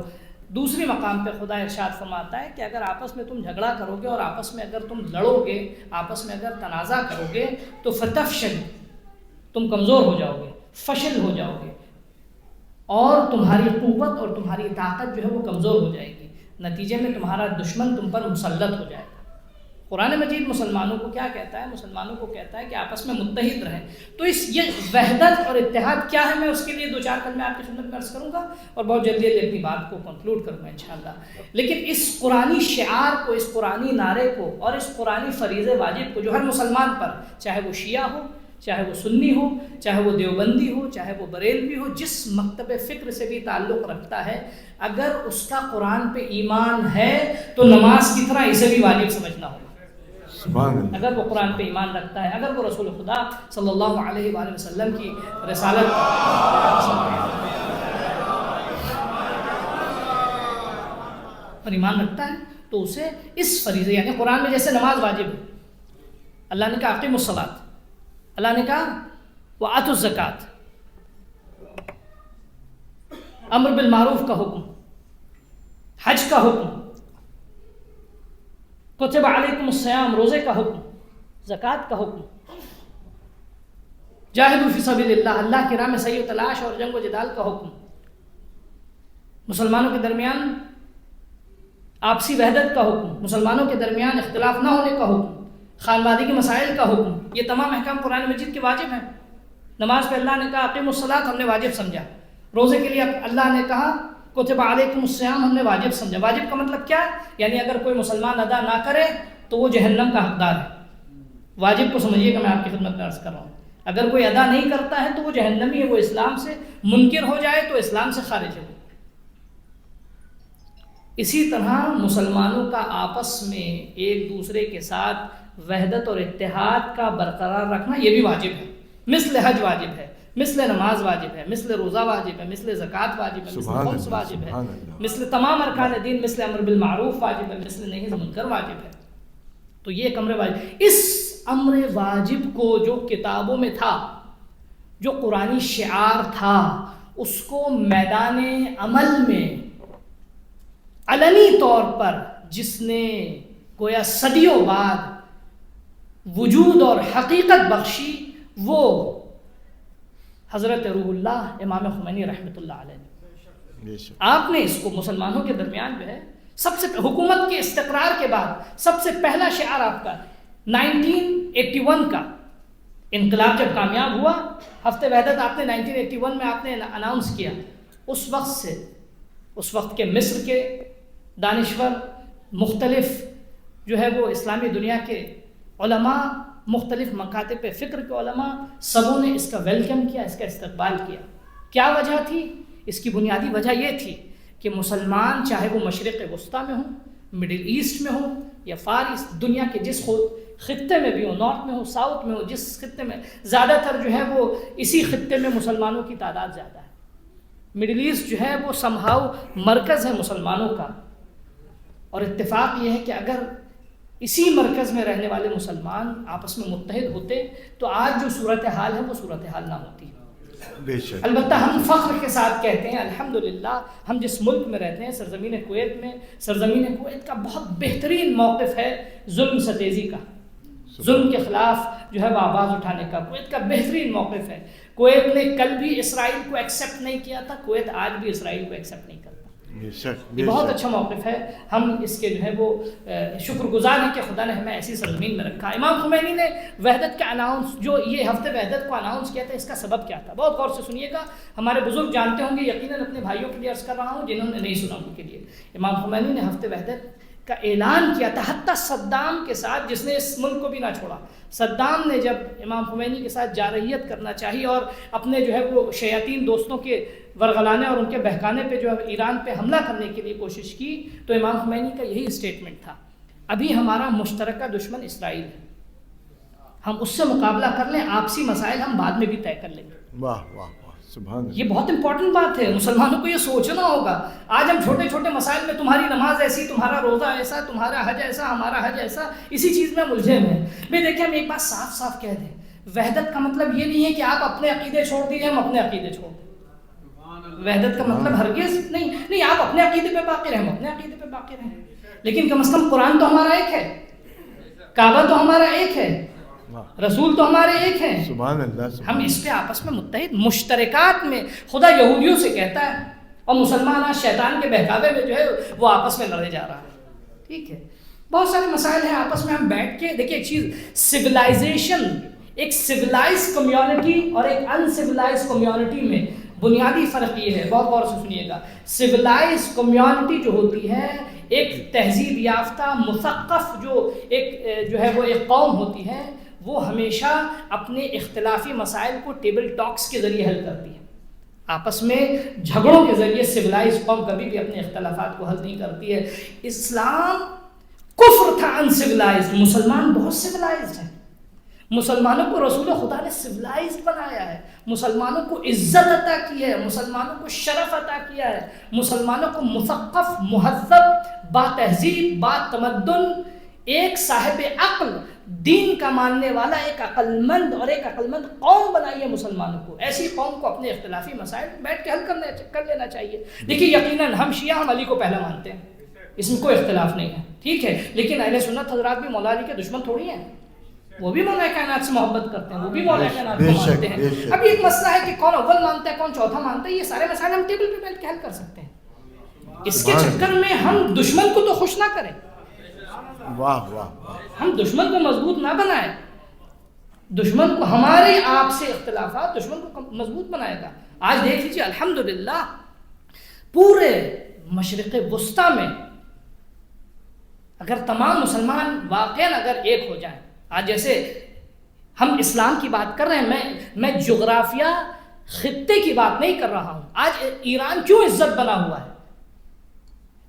دوسری مقام پہ خدا ارشاد فرماتا ہے کہ اگر آپس میں تم جھگڑا کرو گے اور آپس میں اگر تم لڑو گے، آپس میں اگر تنازع کرو گے تو فتفشل، تم کمزور ہو جاؤ گے، فشل ہو جاؤ گے، اور تمہاری قوت اور تمہاری طاقت جو ہے وہ کمزور ہو جائے گی، نتیجے میں تمہارا دشمن تم پر مسلط ہو جائے گا۔ قرآن مجید مسلمانوں کو کیا کہتا ہے؟ مسلمانوں کو کہتا ہے کہ آپس میں متحد رہیں۔ تو یہ وحدت اور اتحاد کیا ہے، میں اس کے لیے 2-4 کلمے آپ کی خدمت میں عرض کروں گا اور بہت جلدی اپنی بات کو کنکلوڈ کروں گا انشاءاللہ۔ لیکن اس قرآنی شعار کو، اس قرآنی نعرے کو اور اس قرآنی فریضہ واجب کو جو ہر مسلمان پر، چاہے وہ شیعہ ہو، چاہے وہ سنی ہو، چاہے وہ دیوبندی ہو، چاہے وہ بریلوی ہو، جس مکتب فکر سے بھی تعلق رکھتا ہے، اگر اس کا قرآن پہ ایمان ہے تو نماز کی طرح اسے بھی واجب سمجھنا ہوگا۔ سبحان اللہ. اگر وہ قرآن پہ ایمان رکھتا ہے، اگر وہ رسول خدا صلی اللہ علیہ وآلہ وسلم کی رسالت پر ایمان رکھتا ہے تو اسے اس فریضے، یعنی قرآن میں جیسے نماز واجب ہے، اللہ نے کہا اقیموا الصلاۃ، اللہ نے کہا وآتوا الزکوٰۃ، امر بالمعروف کا حکم، حج کا حکم، کتب علیکم الصیام روزے کا حکم، زکوٰۃ کا حکم، جاہدوا فی سبیل اللہ اللہ کی راہ میں سعی و تلاش اور جنگ و جدال کا حکم، مسلمانوں کے درمیان آپسی وحدت کا حکم، مسلمانوں کے درمیان اختلاف نہ ہونے کا حکم، خانوادگی کے مسائل کا حکم، یہ تمام احکام قرآن مجید کے واجب ہیں. نماز پہ اللہ نے کہا اقیموا الصلاۃ، ہم نے واجب سمجھا. روزے کے لیے اللہ نے کہا کتب علیکم الصیام، ہم نے واجب سمجھا. واجب کا مطلب کیا ہے؟ یعنی اگر کوئی مسلمان ادا نہ کرے تو وہ جہنم کا حقدار ہے. واجب کو سمجھیے کہ میں آپ کی خدمت میں عرض کر رہا ہوں. اگر کوئی ادا نہیں کرتا ہے تو وہ جہنمی ہے، وہ اسلام سے منکر ہو جائے تو اسلام سے خارج ہے. اسی طرح مسلمانوں کا آپس میں ایک دوسرے کے ساتھ وحدت اور اتحاد کا برقرار رکھنا یہ بھی واجب ہے. مثل حج واجب ہے، مثل نماز واجب ہے، مثل روزہ واجب ہے، مثل زکوٰۃ واجب ہے، مثل خمس واجب ہے، مثل تمام ارکان دین، مثل امر بالمعروف واجب ہے، مثل نہی عن منکر واجب ہے. تو یہ ایک امر واجب. اس امر واجب کو جو کتابوں میں تھا، جو قرآنی شعار تھا، اس کو میدان عمل میں علنی طور پر جس نے گویا صدیوں بعد وجود اور حقیقت بخشی، وہ حضرت روح اللہ امام خمینی رحمۃ اللہ علیہ نے. آپ نے اس کو مسلمانوں کے درمیان جو ہے سب سے حکومت کے استقرار کے بعد سب سے پہلا شعار آپ کا 1981 کا انقلاب جب کامیاب ہوا، ہفتہ وحدت آپ نے 1981 میں آپ نے اناؤنس کیا. اس وقت سے اس وقت کے مصر کے دانشور، مختلف جو ہے وہ اسلامی دنیا کے علماء، مختلف مکاتب فکر کے علماء، سبوں نے اس کا ویلکم کیا، اس کا استقبال کیا. کیا وجہ تھی؟ اس کی بنیادی وجہ یہ تھی کہ مسلمان چاہے وہ مشرق وسطیٰ میں ہوں، مڈل ایسٹ میں ہوں یا فار ایسٹ، دنیا کے جس خطے میں بھی ہوں، نارتھ میں ہو، ساؤتھ میں ہو، جس خطے میں زیادہ تر جو ہے وہ اسی خطے میں مسلمانوں کی تعداد زیادہ ہے. مڈل ایسٹ جو ہے وہ سمہاؤ مرکز ہے مسلمانوں کا، اور اتفاق یہ ہے کہ اگر اسی مرکز میں رہنے والے مسلمان آپس میں متحد ہوتے تو آج جو صورتحال ہے وہ صورتحال نہ ہوتی. بے شک. البتہ ہم فخر کے ساتھ کہتے ہیں الحمدللہ ہم جس ملک میں رہتے ہیں، سرزمین کویت میں، سرزمین کویت کا بہت بہترین موقف ہے ظلم ستیزی کا، ظلم کے خلاف جو ہے وہ آواز اٹھانے کا. کویت کا بہترین موقف ہے. کویت نے کل بھی اسرائیل کو ایکسیپٹ نہیں کیا تھا، کویت آج بھی اسرائیل کو ایکسیپٹ نہیں کرتا. یہ بہت اچھا موقف ہے. ہم اس کے جو ہے وہ شکر گزار ہیں کہ خدا نے ہمیں ایسی سرزمین میں رکھا. امام خمینی نے وحدت کا اناؤنس، جو یہ ہفتے وحدت کو اناؤنس کیا تھا، اس کا سبب کیا تھا؟ بہت غور سے سنیے گا. ہمارے بزرگ جانتے ہوں گے، یقیناً اپنے بھائیوں کے لیے عرض کر رہا ہوں جنہوں نے نہیں سنا ان کے لیے. امام خمینی نے ہفتے وحدت کا اعلان کیا تھا، حتیٰ صدام کے ساتھ جس نے اس ملک کو بھی نہ چھوڑا. صدام نے جب امام خمینی کے ساتھ جارحیت کرنا چاہی اور اپنے جو ہے وہ شیاطین دوستوں کے ورغلانے اور ان کے بہکانے پہ جو ہے ایران پہ حملہ کرنے کے لیے کوشش کی، تو امام خمینی کا یہی اسٹیٹمنٹ تھا، ابھی ہمارا مشترکہ دشمن اسرائیل ہے، ہم اس سے مقابلہ کر لیں، آپسی مسائل ہم بعد میں بھی طے کر لیں گے. واہ واہ واہ، سبحان اللہ. یہ بہت امپورٹنٹ بات ہے. مسلمانوں کو یہ سوچنا ہوگا. آج ہم چھوٹے چھوٹے مسائل میں تمہاری نماز ایسی، تمہارا روزہ ایسا، تمہارا حج ایسا، ہمارا حج ایسا، اسی چیز میں ملزم ہیں. میں دیکھیں ہم ایک بات صاف صاف کہہ دیں، وحدت کا مطلب یہ نہیں ہے کہ آپ اپنے عقیدے چھوڑ دیجیے، ہم اپنے عقیدے چھوڑ دیں. وحدت کا مطلب ہرگز نہیں آپ اپنے عقیدے پہ باقی رہیں، ہم اپنے عقیدے پہ باقی رہیں، لیکن کم از کم قرآن تو ہمارا ایک ہے، کعبہ تو ہمارا ایک ہے، رسول تو ہمارے ایک ہیں. سبحان اللہ. ہم اس پہ آپس میں متحد. مشترکات میں خدا یہودیوں سے کہتا ہے اور مسلمان آج شیطان کے بہکاوے میں جو ہے وہ آپس میں لڑے جا رہا ہے. ٹھیک ہے، بہت سارے مسائل ہیں آپس میں. ہم بیٹھ کے دیکھیے ایک چیز، سویلائزیشن، ایک سویلائز کمیونٹی اور ایک ان سویلائز کمیونٹی میں بنیادی فرق یہ ہے، بہت غور سے سنیے گا. سویلائز کمیونٹی جو ہوتی ہے، ایک تہذیب یافتہ مثقف جو ہے وہ ایک قوم ہوتی ہے، وہ ہمیشہ اپنے اختلافی مسائل کو ٹیبل ٹاکس کے ذریعے حل کرتی ہے. آپس میں جھگڑوں کے ذریعے سویلائز قوم کبھی بھی اپنے اختلافات کو حل نہیں کرتی ہے. اسلام کفر تھا انسیولائزڈ. مسلمان بہت سیولائزڈ ہیں. مسلمانوں کو رسول خدا نے سیولائزڈ بنایا ہے, مسلمانوں کو عزت عطا کی ہے, مسلمانوں کو شرف عطا کیا ہے, مسلمانوں کو مثقف, مہذب, با تہذیب, با تمدن, ایک صاحب عقل, دین کا ماننے والا, ایک عقل مند اور ایک عقل مند قوم بنائی ہے مسلمانوں کو. ایسی قوم کو اپنے اختلافی مسائل بیٹھ کے حل کر لینا چاہیے. دیکھیے یقیناً ہم شیعہ ہم علی کو پہلا مانتے ہیں, اس میں کوئی اختلاف نہیں ہے, ٹھیک ہے, لیکن اہل سنت حضرات بھی مولا علی کے دشمن تھوڑی ہیں. وہ بھی مولا کائنات سے محبت کرتے ہیں, وہ بھی مولا کائنات کو مانتے ہیں. اب ایک مسئلہ ہے کہ کون اول مانتا ہے کون چوتھا مانتا ہے, یہ سارے مسائل ہم ٹیبل پہ بیٹھ کے حل کر سکتے ہیں. اس کے چکر میں ہم دشمن کو تو خوش نہ کریں, واہ واہ, ہم دشمن کو مضبوط نہ بنائیں. دشمن کو, ہمارے آپ سے اختلافات دشمن کو مضبوط بنائے گا. آج دیکھ لیجیے الحمدللہ پورے مشرق وسطیٰ میں اگر تمام مسلمان واقعاً اگر ایک ہو جائیں, آج جیسے ہم اسلام کی بات کر رہے ہیں, میں جغرافیہ خطے کی بات نہیں کر رہا ہوں. آج ایران کیوں عزت بنا ہوا ہے؟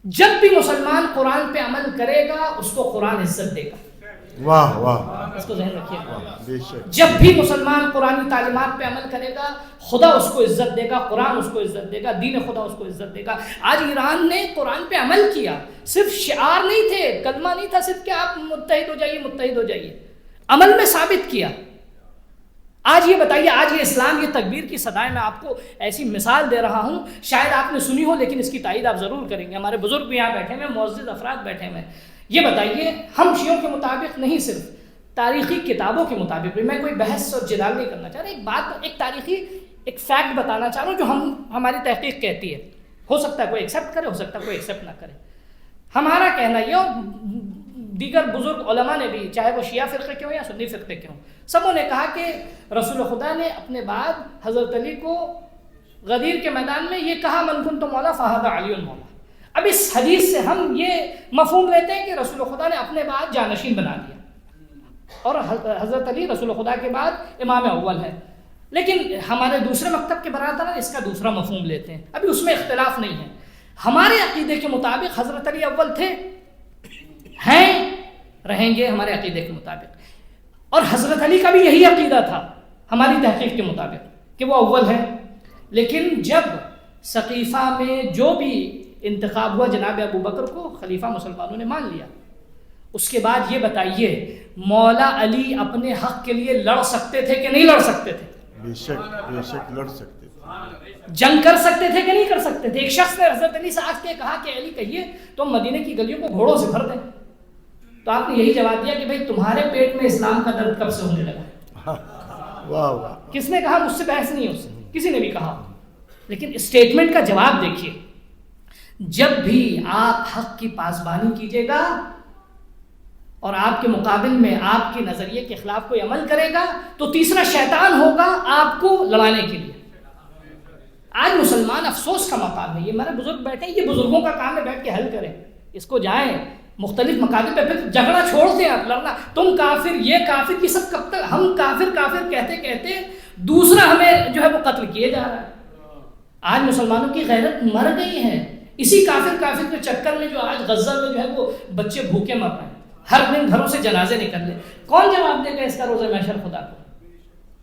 جب بھی مسلمان قرآن پہ عمل کرے گا اس کو قرآن عزت دے گا. واہ واہ, اس کو ذہن رکھیے گا. بے شک. جب بھی مسلمان قرآنی تعلیمات پہ عمل کرے گا خدا اس کو عزت دے گا, قرآن اس کو عزت دے گا, دین خدا اس کو عزت دے گا. آج ایران نے قرآن پہ عمل کیا, صرف شعار نہیں تھے, کلمہ نہیں تھا صرف کہ آپ متحد ہو جائیے, متحد ہو جائیے, عمل میں ثابت کیا. آج یہ بتائیے, آج یہ اسلام, یہ تکبیر کی صدائیں, میں آپ کو ایسی مثال دے رہا ہوں, شاید آپ نے سنی ہو لیکن اس کی تائید آپ ضرور کریں گے. ہمارے بزرگ بھی یہاں بیٹھے ہوئے, معزز افراد بیٹھے ہوئے. یہ بتائیے, ہم شیعوں کے مطابق نہیں, صرف تاریخی کتابوں کے مطابق بھی, میں کوئی بحث اور جدال نہیں کرنا چاہ رہا, ایک بات, ایک تاریخی ایک فیکٹ بتانا چاہ رہا ہوں جو ہماری تحقیق کہتی ہے. ہو سکتا ہے کوئی ایکسیپٹ کرے, ہو سکتا ہے کوئی ایکسیپٹ نہ کرے. ہمارا کہنا یہ, اور دیگر بزرگ علماء نے بھی, چاہے وہ شیعہ فرقے کے ہوں یا سنی فرقے کے ہوں, سبوں نے کہا کہ رسول خدا نے اپنے بعد حضرت علی کو غدیر کے میدان میں یہ کہا, من کنت مولا فہذا علی مولا. اب اس حدیث سے ہم یہ مفہوم لیتے ہیں کہ رسول خدا نے اپنے بعد جانشین بنا دیا اور حضرت علی رسول خدا کے بعد امام اول ہے. لیکن ہمارے دوسرے مکتب کے برادران اس کا دوسرا مفہوم لیتے ہیں. ابھی اس میں اختلاف نہیں ہے. ہمارے عقیدے کے مطابق حضرت علی اول تھے, ہیں, رہیں گے ہمارے عقیدے کے مطابق. اور حضرت علی کا بھی یہی عقیدہ تھا ہماری تحقیق کے مطابق کہ وہ اول ہے. لیکن جب سقیفہ میں جو بھی انتخاب ہوا جناب ابو بکر کو خلیفہ مسلمانوں نے مان لیا. اس کے بعد یہ بتائیے, مولا علی اپنے حق کے لیے لڑ سکتے تھے کہ نہیں لڑ سکتے تھے؟ بے شک لڑ سکتے تھے. جنگ کر سکتے تھے کہ نہیں کر سکتے تھے؟ ایک شخص نے حضرت علی سے آ کے کہا کہ علی کہیے تو ہم مدینے کی گلیوں کو گھوڑوں سے بھر دیں. تو آپ نے یہی جواب دیا کہ بھائی تمہارے پیٹ میں اسلام کا درد کب سے ہونے لگا؟ واہ واہ. کس نے کہا؟ مجھ سے بحث نہیں ہو سکتی, کسی نے بھی کہا. لیکن اسٹیٹمنٹ کا جواب دیکھیے, جب بھی آپ حق کی پاسبانی کیجیے گا اور آپ کے مقابل میں آپ کے نظریے کے خلاف کوئی عمل کرے گا تو تیسرا شیطان ہوگا آپ کو لڑانے کے لیے. آج مسلمان افسوس کا مقام ہے, یہ ہمارے بزرگ بیٹھے ہیں, یہ بزرگوں کا کام ہے, بیٹھ کے حل کریں اس کو, جائیں مختلف مقاصد پہ, پھر جھگڑا چھوڑ دیں آپ, لڑنا تم کافر, یہ کافر, یہ سب کب تک ہم کافر کافر کہتے کہتے دوسرا ہمیں جو ہے وہ قتل کیے جا رہا ہے. آج مسلمانوں کی غیرت مر گئی ہے اسی کافر کے چکر میں, جو آج غزہ میں جو ہے وہ بچے بھوکے مر رہے ہیں, ہر دن گھروں سے جنازے نکل رہے. کون جواب دے گا اس کا روز محشر خدا کو؟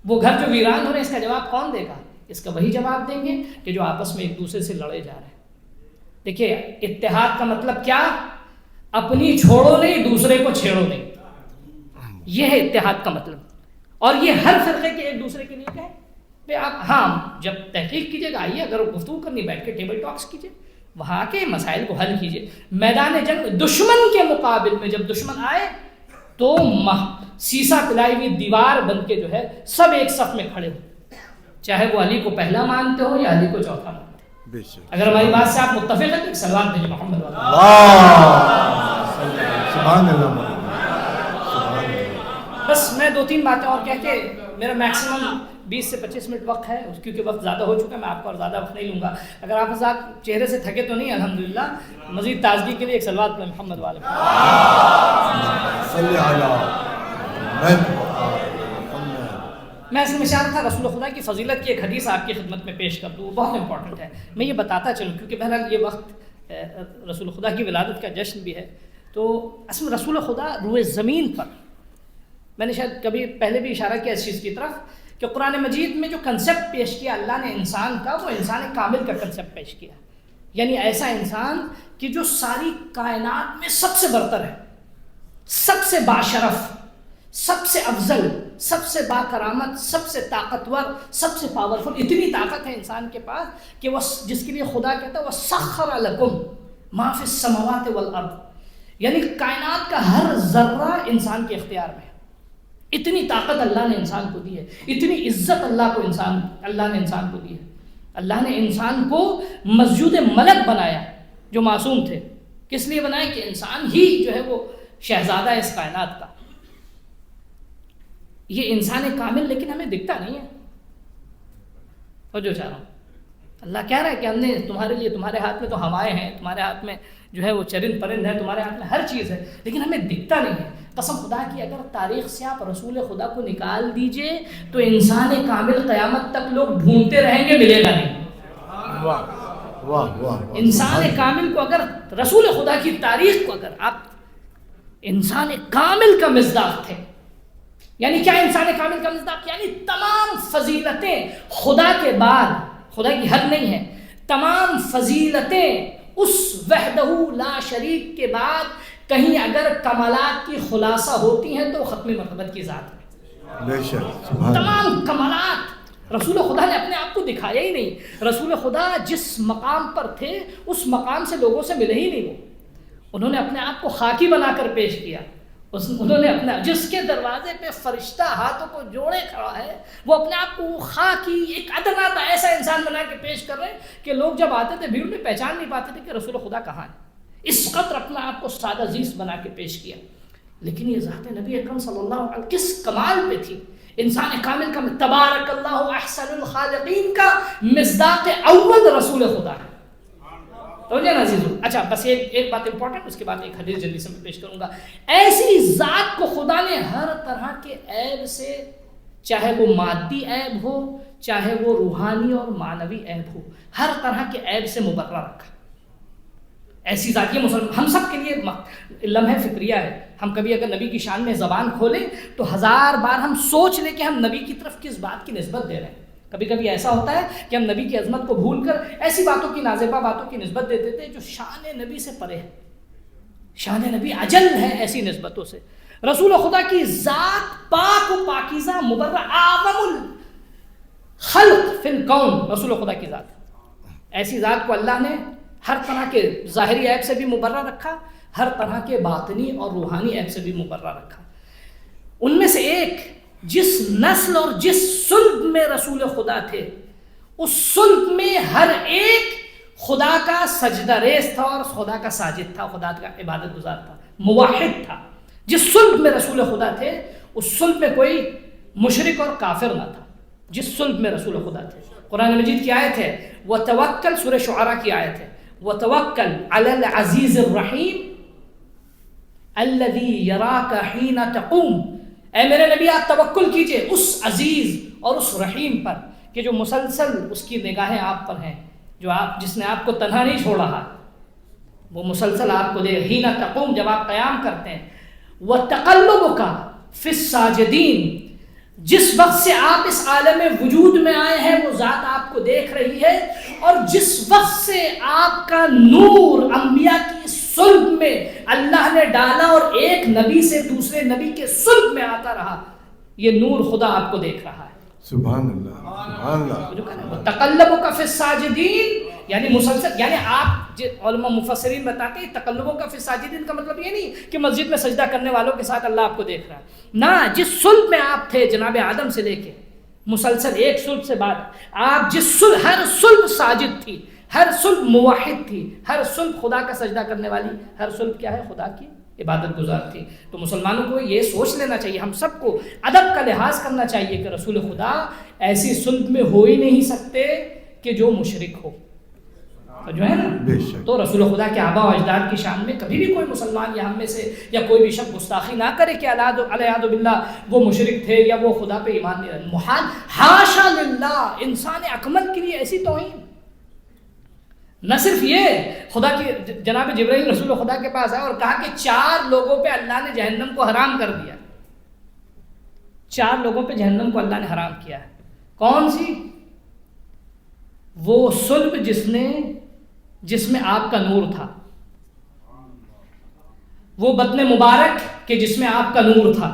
وہ گھر جو ویران ہو رہے ہیں اس کا جواب کون دے گا؟ اس کا وہی جواب دیں گے کہ جو آپس میں ایک دوسرے سے لڑے جا رہے ہیں. دیکھیے اتحاد کا مطلب کیا؟ اپنی چھوڑو نہیں, دوسرے کو چھیڑو نہیں, یہ ہے اتحاد کا مطلب. اور یہ ہر فرقے کے ایک دوسرے کے لیے کہیں کہ آپ, ہاں جب تحقیق کیجیے گا, آئیے, اگر گفتگو کرنی بیٹھ کے ٹیبل ٹاکس کیجیے, وہاں کے مسائل کو حل کیجیے. میدان جنگ دشمن کے مقابل میں جب دشمن آئے تو سیسا پلائی ہوئی دیوار بن کے جو ہے سب ایک صف میں کھڑے ہو, چاہے وہ علی کو پہلا مانتے ہو یا علی کو چوتھا مانتے ہو. اگر ہماری بات سے آپ متفق ہیں تو سلوات بھیجیں محمد سبحان اللہ. بس میں 2-3 باتیں اور کہہ کے, میرا میکسیمم 20 سے 25 منٹ وقت ہے, کیونکہ وقت زیادہ ہو چکا ہے, میں آپ کو اور زیادہ وقت نہیں لوں گا. اگر آپ حضرات چہرے سے تھکے تو نہیں, الحمدللہ, مزید تازگی کے لیے ایک صلوات پڑھیں محمد والے. میں اس میں چاہ رہا تھا رسول خدا کی فضیلت کی ایک حدیث آپ کی خدمت میں پیش کر دوں, وہ بہت امپورٹنٹ ہے. میں یہ بتاتا چلوں کیونکہ بہرحال یہ وقت رسول خدا کی ولادت کا جشن بھی ہے, تو اصل میں رسول خدا روئے زمین پر، میں نے شاید کبھی پہلے بھی اشارہ کیا اس چیز کی طرف کہ قرآن مجید میں جو کنسیپٹ پیش کیا اللہ نے انسان کا، وہ انسان کامل کا کنسیپٹ پیش کیا، یعنی ایسا انسان کہ جو ساری کائنات میں سب سے برتر ہے، سب سے باشرف، سب سے افضل، سب سے با کرامت، سب سے طاقتور، سب سے پاورفل. اتنی طاقت ہے انسان کے پاس کہ وہ جس کے لیے خدا کہتا ہے وَسَخَّرَ لَكُمْ مَا فِي السَّمَاوَاتِ وَالْأَرْضِ، یعنی کائنات کا ہر ذرہ انسان کے اختیار میں ہے. اتنی طاقت اللہ نے انسان کو دی ہے، اتنی عزت اللہ نے انسان کو دی ہے. اللہ نے انسان کو مسجود ملک بنایا جو معصوم تھے. کس لیے بنایا؟ کہ انسان ہی جو ہے وہ شہزادہ ہے اس کائنات کا. یہ انسان کامل لیکن ہمیں دکھتا نہیں ہے. اور جو چاہ رہا ہوں اللہ کہہ رہا ہے کہ ہم نے تمہارے لیے، تمہارے ہاتھ میں تو ہوائیں ہیں، تمہارے ہاتھ میں جو ہے وہ چرند پرند ہے، تمہارے ہاتھ میں ہر چیز ہے، لیکن ہمیں دکھتا نہیں ہے. قسم خدا کی اگر تاریخ سے آپ رسول خدا کو نکال دیجئے تو انسان کامل قیامت تک لوگ ڈھونڈتے رہیں گے، ملے گا نہیں. واہ واہ واہ. انسان کامل کو اگر رسول خدا کی تاریخ کو اگر آپ انسان کامل کا مصداق تھے، یعنی کیا انسان کامل کا مصداق؟ یعنی تمام فضیلتیں خدا کے بعد، خدا کی حد نہیں ہے، تمام فضیلتیں اس وحدہ لا شریک کے بعد کہیں اگر کمالات کی خلاصہ ہوتی ہیں تو ختم مرتبت کی ذات ہے. بے شک سبحان تمام کمالات رسول خدا نے اپنے آپ کو دکھایا ہی نہیں. رسول خدا جس مقام پر تھے اس مقام سے لوگوں سے ملے ہی نہیں. وہ انہوں نے اپنے آپ کو خاکی بنا کر پیش کیا. انہوں نے اپنا، جس کے دروازے پہ فرشتہ ہاتھوں کو جوڑے کھڑا ہے، وہ اپنے آپ کو خاکی ایک ادنا تھا ایسا انسان بنا کے پیش کر رہے ہیں کہ لوگ جب آتے تھے بھیڑ میں پہچان نہیں پاتے تھے کہ رسول خدا کہاں ہے. اس قدر اپنا آپ کو سادہ زیست بنا کے پیش کیا. لیکن یہ ذات نبی اکرم صلی اللہ علیہ وسلم کس کمال پہ تھی. انسان کامل کا تبارک اللہ احسن الخالقین کا مصداق اول رسول خدا ہے. اچھا بس ایک بات امپورٹنٹ، اس کے بعد ایک حدیث جلدی سے میں پیش کروں گا. ایسی ذات کو خدا نے ہر طرح کے عیب سے، چاہے وہ مادی عیب ہو، چاہے وہ روحانی اور معنوی عیب ہو، ہر طرح کے عیب سے مبرہ رکھا. ایسی ذات، یہ مسلمان ہم سب کے لیے لمحہ فکریہ ہے. ہم کبھی اگر نبی کی شان میں زبان کھولیں تو 1000 بار ہم سوچ لیں کہ ہم نبی کی طرف کس بات کی نسبت دے رہے ہیں. کبھی کبھی ایسا ہوتا ہے کہ ہم نبی کی عظمت کو بھول کر ایسی باتوں کی، نازیبہ باتوں کی نسبت دے دیتے ہیں جو شان نبی سے پرے ہے. شان نبی اجل ہے ایسی نسبتوں سے. رسول خدا کی ذات پاک و پاکیزہ مبرہ، اعظم الخلق فی الکون رسول خدا کی ذات. ایسی ذات کو اللہ نے ہر طرح کے ظاہری عیب سے بھی مبرہ رکھا، ہر طرح کے باطنی اور روحانی عیب سے بھی مبرہ رکھا. ان میں سے ایک، جس نسل اور جس صلب میں رسول خدا تھے، اس صلب میں ہر ایک خدا کا سجدہ ریز تھا اور خدا کا ساجد تھا، خدا کا عبادت گزار تھا، موحد تھا. جس صلب میں رسول خدا تھے اس صلب میں کوئی مشرک اور کافر نہ تھا. جس صلب میں رسول خدا تھے. قرآن مجید کی آیت ہے وَتَوَكَّلْ، سورہ شعراء کی آیت ہے وَتَوَكَّلْ عَلَى الْعَزِيزِ الرَّحِيمِ الَّذِي يَرَاكَ حِينَ تَقُومُ. اے میرے نبی آپ توکل کیجئے اس عزیز اور اس رحیم پر کہ جو مسلسل اس کی نگاہیں آپ پر ہیں، جس نے آپ کو تنہا نہیں چھوڑ رہا، وہ مسلسل آپ کو دے. حین تقوم، جب آپ قیام کرتے ہیں. وَتَقَلُّبُكَ فِي السَّاجِدِينَ، جس وقت سے آپ اس عالم وجود میں آئے ہیں وہ ذات آپ کو دیکھ رہی ہے. اور جس وقت سے آپ کا نور انبیاء کی صلب میں اللہ نے ڈالا اور ایک نبی سے دوسرے نبی کے صلب میں آتا رہا، یہ نور خدا آپ کو دیکھ رہا ہے. سبحان اللہ سبحان اللہ. تقلبک فی الساجدین، یعنی مسلسل، یعنی آپ علماء مفسرین بتاتے ہیں تقلبک فی الساجدین کا مطلب یہ نہیں کہ مسجد میں سجدہ کرنے والوں کے ساتھ اللہ آپ کو دیکھ رہا ہے. نہ، جس صلب میں آپ تھے جناب آدم سے لے کے مسلسل ایک صلب سے بعد آپ جس صلب، ہر صلب ساجد تھی، ہر صلب موحد تھی، ہر صلب خدا کا سجدہ کرنے والی، ہر صلب کیا ہے؟ خدا کی عبادت گزار تھی. تو مسلمانوں کو یہ سوچ لینا چاہیے، ہم سب کو ادب کا لحاظ کرنا چاہیے کہ رسول خدا ایسی صلب میں ہو ہی نہیں سکتے کہ جو مشرک ہو. جو ہے نا، تو رسول خدا کے آبا و اجداد کی شان میں کبھی بھی کوئی مسلمان یا ہم میں سے یا کوئی بھی شخص گستاخی نہ کرے کہ علیہ باللہ وہ مشرک تھے یا وہ خدا پہ ایمان نہیں رکھتے. محال، حاشا للہ، انسان اکمل کے لیے ایسی توہین نہ صرف یہ، خدا کی جناب جبرائیل رسول خدا کے پاس آیا اور کہا کہ 4 لوگوں پہ اللہ نے جہنم کو حرام کر دیا. 4 لوگوں پہ جہنم کو اللہ نے حرام کیا ہے. کون سی؟ وہ صلب جس میں آپ کا نور تھا، وہ بطن مبارک کہ جس میں آپ کا نور تھا،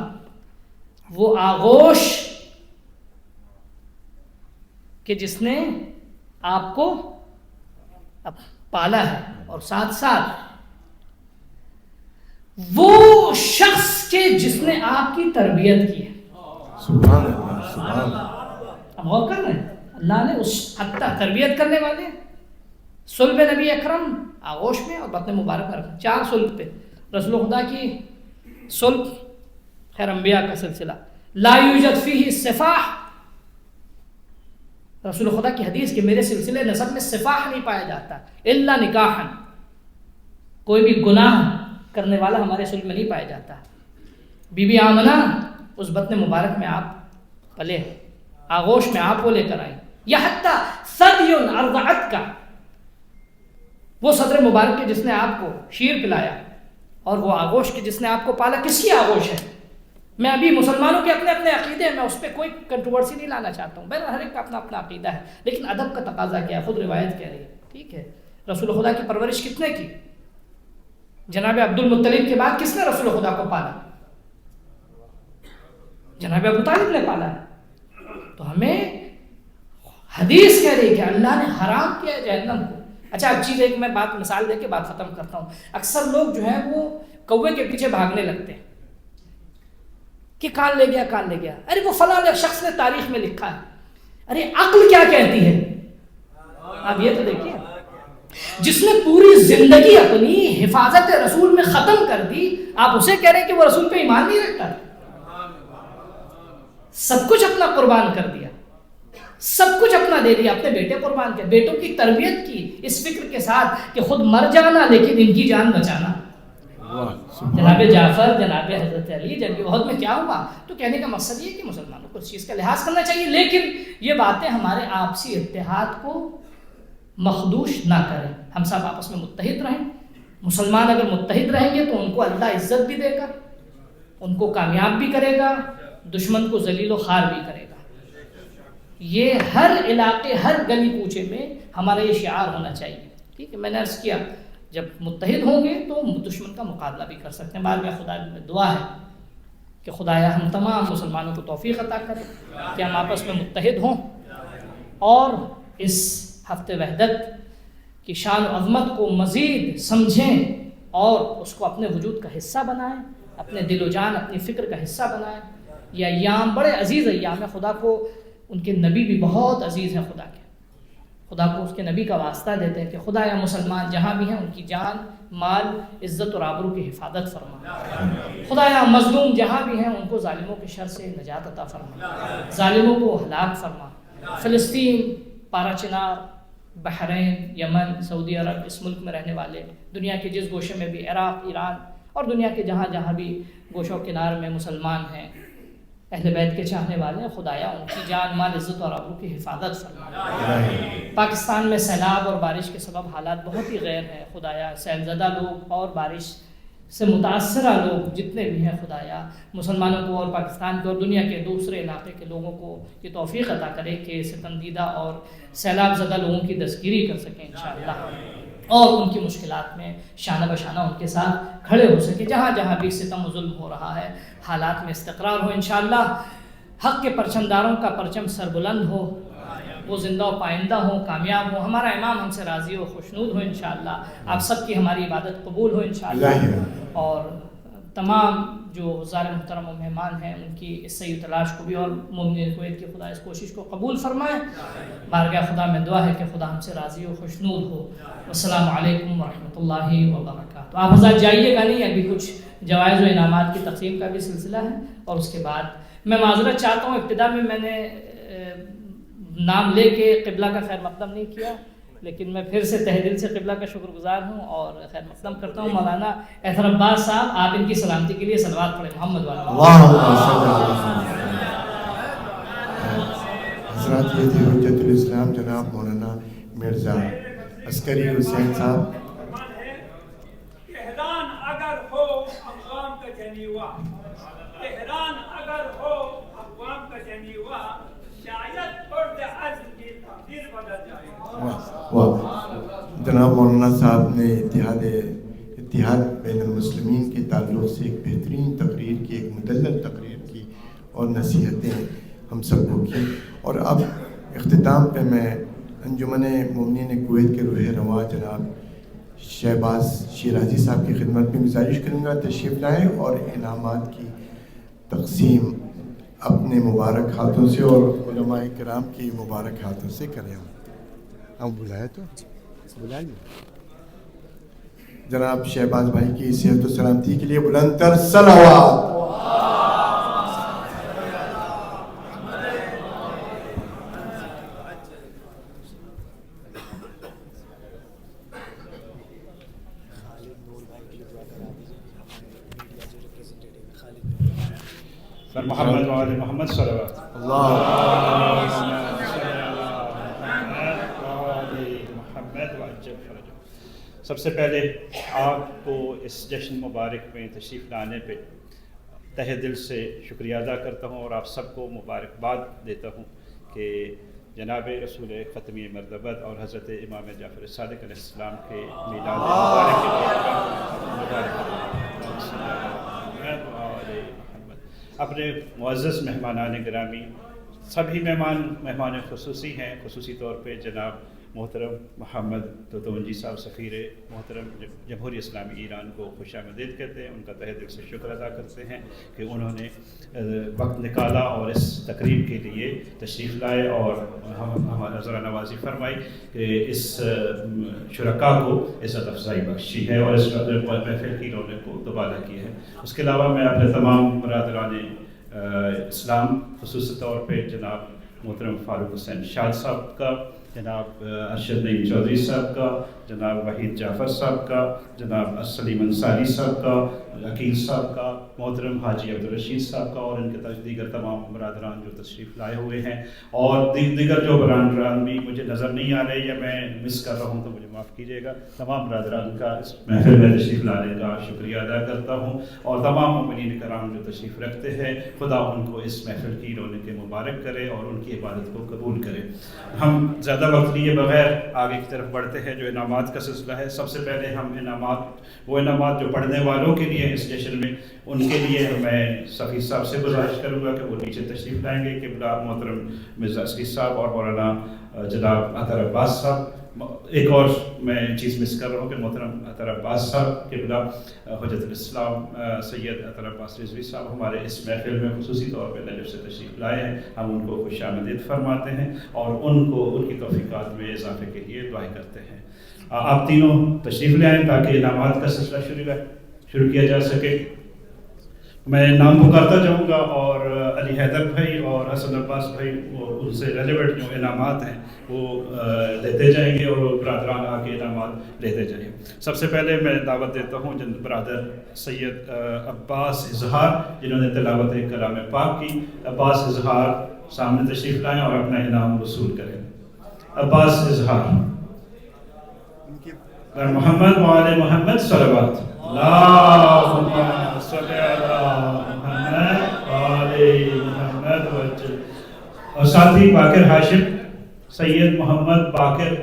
وہ آغوش کہ جس نے آپ کو پالا ہے، اور ساتھ ساتھ وہ شخص کے جس نے آپ کی تربیت کی ہے. سبحان اللہ، سبحان اللہ. اب غور کر رہے ہیں، اللہ نے اس حد تک تربیت کرنے والے صلب نبی اکرم آغوش میں اور بطن مبارک میں رکھا. 4 صلب پہ رسول خدا کی صلب، خیر انبیاء کا سلسلہ، لا یوجد فیہ صفاح، رسول خدا کی حدیث کہ میرے سلسلے نسب میں صفاح نہیں پایا جاتا الا نکاحا، کوئی بھی گناہ کرنے والا ہمارے صلب میں نہیں پایا جاتا. بی بی آمنہ اس بطن مبارک میں آپ پلے ہیں، آغوش میں آپ کو لے کر آئیں. یا حتیٰ ثدی ارضعت کا، وہ صدر مبارک کے جس نے آپ کو شیر پلایا، اور وہ آغوش کے جس نے آپ کو پالا. کس کی آغوش ہے؟ میں ابھی مسلمانوں کے اپنے اپنے عقیدے ہیں، میں اس پہ کوئی کنٹروورسی نہیں لانا چاہتا ہوں، بہرحال ہر ایک کا اپنا اپنا عقیدہ ہے، لیکن ادب کا تقاضا کیا ہے، خود روایت کہہ رہی ہے. ٹھیک ہے، رسول خدا کی پرورش کتنے کی؟ جناب عبد المطلب کے بعد کس نے رسول خدا کو پالا؟ جناب ابو طالب نے پالا ہے. تو ہمیں حدیث کہہ رہی ہے کہ اللہ نے حرام کیا ہے جہنم کو. اچھا اب چیز ایک میں بات مثال دے کے بات ختم کرتا ہوں. اکثر لوگ جو ہے وہ کوے کے پیچھے بھاگنے لگتے ہیں کہ کان لے گیا کان لے گیا. ارے وہ فلاں شخص نے تاریخ میں لکھا ہے. ارے عقل کیا کہتی ہے؟ اب یہ تو دیکھیے، جس نے پوری زندگی اپنی حفاظت رسول میں ختم کر دی، آپ اسے کہہ رہے ہیں کہ وہ رسول پہ ایمان نہیں رکھتا. سب کچھ اپنا قربان کر دیا، سب کچھ اپنا دے دیا، اپنے بیٹے قربان کیا، بیٹوں کی تربیت کی اس فکر کے ساتھ کہ خود مر جانا لیکن ان کی جان بچانا. جناب جعفر، جناب حضرت علی جنگ احد میں کیا ہوا؟ تو کہنے کا مقصد یہ کہ مسلمانوں کو اس چیز کا لحاظ کرنا چاہیے، لیکن یہ باتیں ہمارے آپسی اتحاد کو مخدوش نہ کریں. ہم سب آپس میں متحد رہیں. مسلمان اگر متحد رہیں گے تو ان کو اللہ عزت بھی دے گا، ان کو کامیاب بھی کرے گا، دشمن کو ذلیل و خوار بھی کرے گا. یہ ہر علاقے، ہر گلی کوچے میں ہمارا یہ شعار ہونا چاہیے. ٹھیک ہے، میں نے عرض کیا جب متحد ہوں گے تو دشمن کا مقابلہ بھی کر سکتے ہیں. بارگاہ خدا میں دعا ہے کہ خدایا ہم تمام مسلمانوں کو توفیق عطا کرے کہ ہم آپس میں متحد ہوں اور اس ہفتے وحدت کی شان و عظمت کو مزید سمجھیں اور اس کو اپنے وجود کا حصہ بنائیں، اپنے دل و جان، اپنی فکر کا حصہ بنائیں. یہ ایام بڑے عزیز ایام ہیں. خدا کو ان کے نبی بھی بہت عزیز ہیں. خدا کو اس کے نبی کا واسطہ دیتے ہیں کہ خدا یا مسلمان جہاں بھی ہیں ان کی جان، مال، عزت اور آبرو کی حفاظت فرما. خدا یا مظلوم جہاں بھی ہیں ان کو ظالموں کے شر سے نجات عطا فرما، ظالموں کو ہلاک فرما. فلسطین، پارا چنار، بحرین، یمن، سعودی عرب، اس ملک میں رہنے والے، دنیا کے جس گوشے میں بھی، عراق، ایران اور دنیا کے جہاں جہاں بھی گوشوں کنار میں مسلمان ہیں، اہل بیت کے چاہنے والے ہیں، خدایا ان کی جان، مال، عزت اور آبرو کی حفاظت فرما. پاکستان میں سیلاب اور بارش کے سبب حالات بہت ہی غیر ہیں. خدایا سیل زدہ لوگ اور بارش سے متاثرہ لوگ جتنے بھی ہیں، خدایا مسلمانوں کو اور پاکستان کے اور دنیا کے دوسرے علاقے کے لوگوں کو یہ توفیق عطا کرے کہ ستم دیدہ اور سیلاب زدہ لوگوں کی دستگیری کر سکیں انشاءاللہ، اور ان کی مشکلات میں شانہ بشانہ ان کے ساتھ کھڑے ہو سکے. جہاں جہاں بھی ستم و ظلم ہو رہا ہے حالات میں استقرار ہو انشاءاللہ. حق کے پرچمداروں کا پرچم سربلند ہو، وہ زندہ و پائندہ ہوں، کامیاب ہوں. ہمارا امام ہم سے راضی و خوشنود ہو انشاءاللہ. آپ سب کی ہماری عبادت قبول ہو انشاءاللہ، اور تمام جو ظالم محترم و مہمان ہیں ان کی اس سعی و تلاش کو بھی، اور مومنین کویت کی خدا اس کوشش کو قبول فرمائے. بارگاہ خدا میں دعا ہے کہ خدا ہم سے راضی و خوشنود ہو. السلام علیکم ورحمۃ اللہ وبرکاتہ. آپ حضرات جائیے گا نہیں، ابھی کچھ جوائز و انعامات کی تقسیم کا بھی سلسلہ ہے، اور اس کے بعد میں معذرت چاہتا ہوں، ابتدا میں نے نام لے کے قبلہ کا خیر مقدم نہیں کیا، لیکن میں پھر سے تہ دل سے قبلہ کا شکر گزار ہوں اور خیر مقدم کرتا ہوں. مولانا احتر عباس صاحب، آپ ان کی سلامتی کے لیے صلوات پڑھیں. محمد حضرات یہ تھے حجت الاسلام جناب مولانا مرزا عسکری حسین صاحب. فرمان ہے تہران اگر ہو اقوام کا جنیوا، تہران اگر ہو اقوام کا جنیوا، شاید فرد عزم کی تقدیر بدل جائے. واہ. جناب مولانا صاحب نے اتحاد بین المسلمین کے تعلق سے ایک بہترین تقریر کی، ایک مدلل تقریر کی اور نصیحتیں ہم سب کو کی. اور اب اختتام پہ میں انجمن مومنین کویت کے روح رواں جناب شہباز شیرازی صاحب کی خدمت میں گزارش کروں گا تشریف لائیں اور انعامات کی تقسیم اپنے مبارک ہاتھوں سے اور علماء کرام کی مبارک ہاتھوں سے کریں. ہم بلائے تو بلائیے جناب شہباز بھائی کی صحت و سلامتی کے لیے بلند تر صلوات. سر محمد وآل محمد صلوات. سب سے پہلے آپ کو اس جشن مبارک میں تشریف لانے پہ تہہ دل سے شکریہ ادا کرتا ہوں اور آپ سب کو مبارکباد دیتا ہوں کہ جناب رسول ختمی مرتبت اور حضرت امام جعفر صادق علیہ السلام کے میلاد مبارک اپنے معزز مہمانان گرامی، سبھی مہمان خصوصی ہیں. خصوصی طور پہ جناب محترم محمد توتونجی صاحب سفیر محترم جمہوریہ اسلامی ایران کو خوش آمدید کہتے ہیں. ان کا تہہ دل سے شکر ادا کرتے ہیں کہ انہوں نے وقت نکالا اور اس تقریب کے لیے تشریف لائے اور ہمارا ذرا نوازی فرمائی کہ اس شرکا کو عزت افزائی بخشی ہے اور اس محفل کی رونق کو دوبارہ کی ہے. اس کے علاوہ میں اپنے تمام برادران اسلام خصوصی طور پہ جناب محترم فاروق حسین شاد صاحب کا، جناب ارشد نعیم چودھری صاحب کا، جناب وحید جعفر صاحب کا، جناب سلیم انصاری صاحب کا، عقیل صاحب کا، محترم حاجی عبدالرشید صاحب کا اور ان کے دیگر تمام برادران جو تشریف لائے ہوئے ہیں اور دیگر جو برادران بھی مجھے نظر نہیں آ رہے یا میں مس کر رہا ہوں تو مجھے معاف کیجیے گا. تمام برادران کا اس محفل میں تشریف لانے کا شکریہ ادا کرتا ہوں اور تمام مومنین کرام جو تشریف رکھتے ہیں خدا ان کو اس محفل کی رونق مبارک کرے اور ان کی عبادت کو قبول کرے. ہم زیادہ وقت لیے بغیر آگے کی طرف بڑھتے ہیں. جو انعامات کا سلسلہ ہے، سب سے پہلے ہم وہ انعامات جو پڑھنے والوں کے لیے اس جشن میں، ان کے لیے میں سفیر صاحب سے گزارش کروں گا کہ وہ نیچے تشریف لائیں گے. قبلہ محترم مرزا اسکی صاحب اور مولانا جناب اطہر عباس صاحب. ایک اور میں چیز مس کر رہا ہوں کہ محترم اطہر عباس صاحب قبلہ حجت الاسلام سید اطہر عباس رضوی صاحب ہمارے اس محفل میں خصوصی طور پہ نجف سے تشریف لائے ہیں. ہم ان کو خوش آمدید فرماتے ہیں اور ان کی توفیقات میں اضافے کے لیے دعائیں کرتے ہیں. آپ تینوں تشریف لے آئیں تاکہ انعامات کا سلسلہ شروع کیا جا سکے. میں نام پکارتا جاؤں گا اور علی حیدر بھائی اور حسن عباس بھائی وہ ان سے ریلیونٹ جو انعامات ہیں وہ لیتے جائیں گے اور برادران آ کے انعامات لیتے جائیں گے. سب سے پہلے میں دعوت دیتا ہوں برادر سید عباس اظہار جنہوں نے تلاوت کلام پاک کی. عباس اظہار سامنے تشریف لائیں اور اپنا انعام وصول کریں. عباس اظہار. محمد وآل محمد صلوات. اللہم صلی علی محمد وآل محمد وجل. اور ساتھی باقر ہاشم سید محمد باقر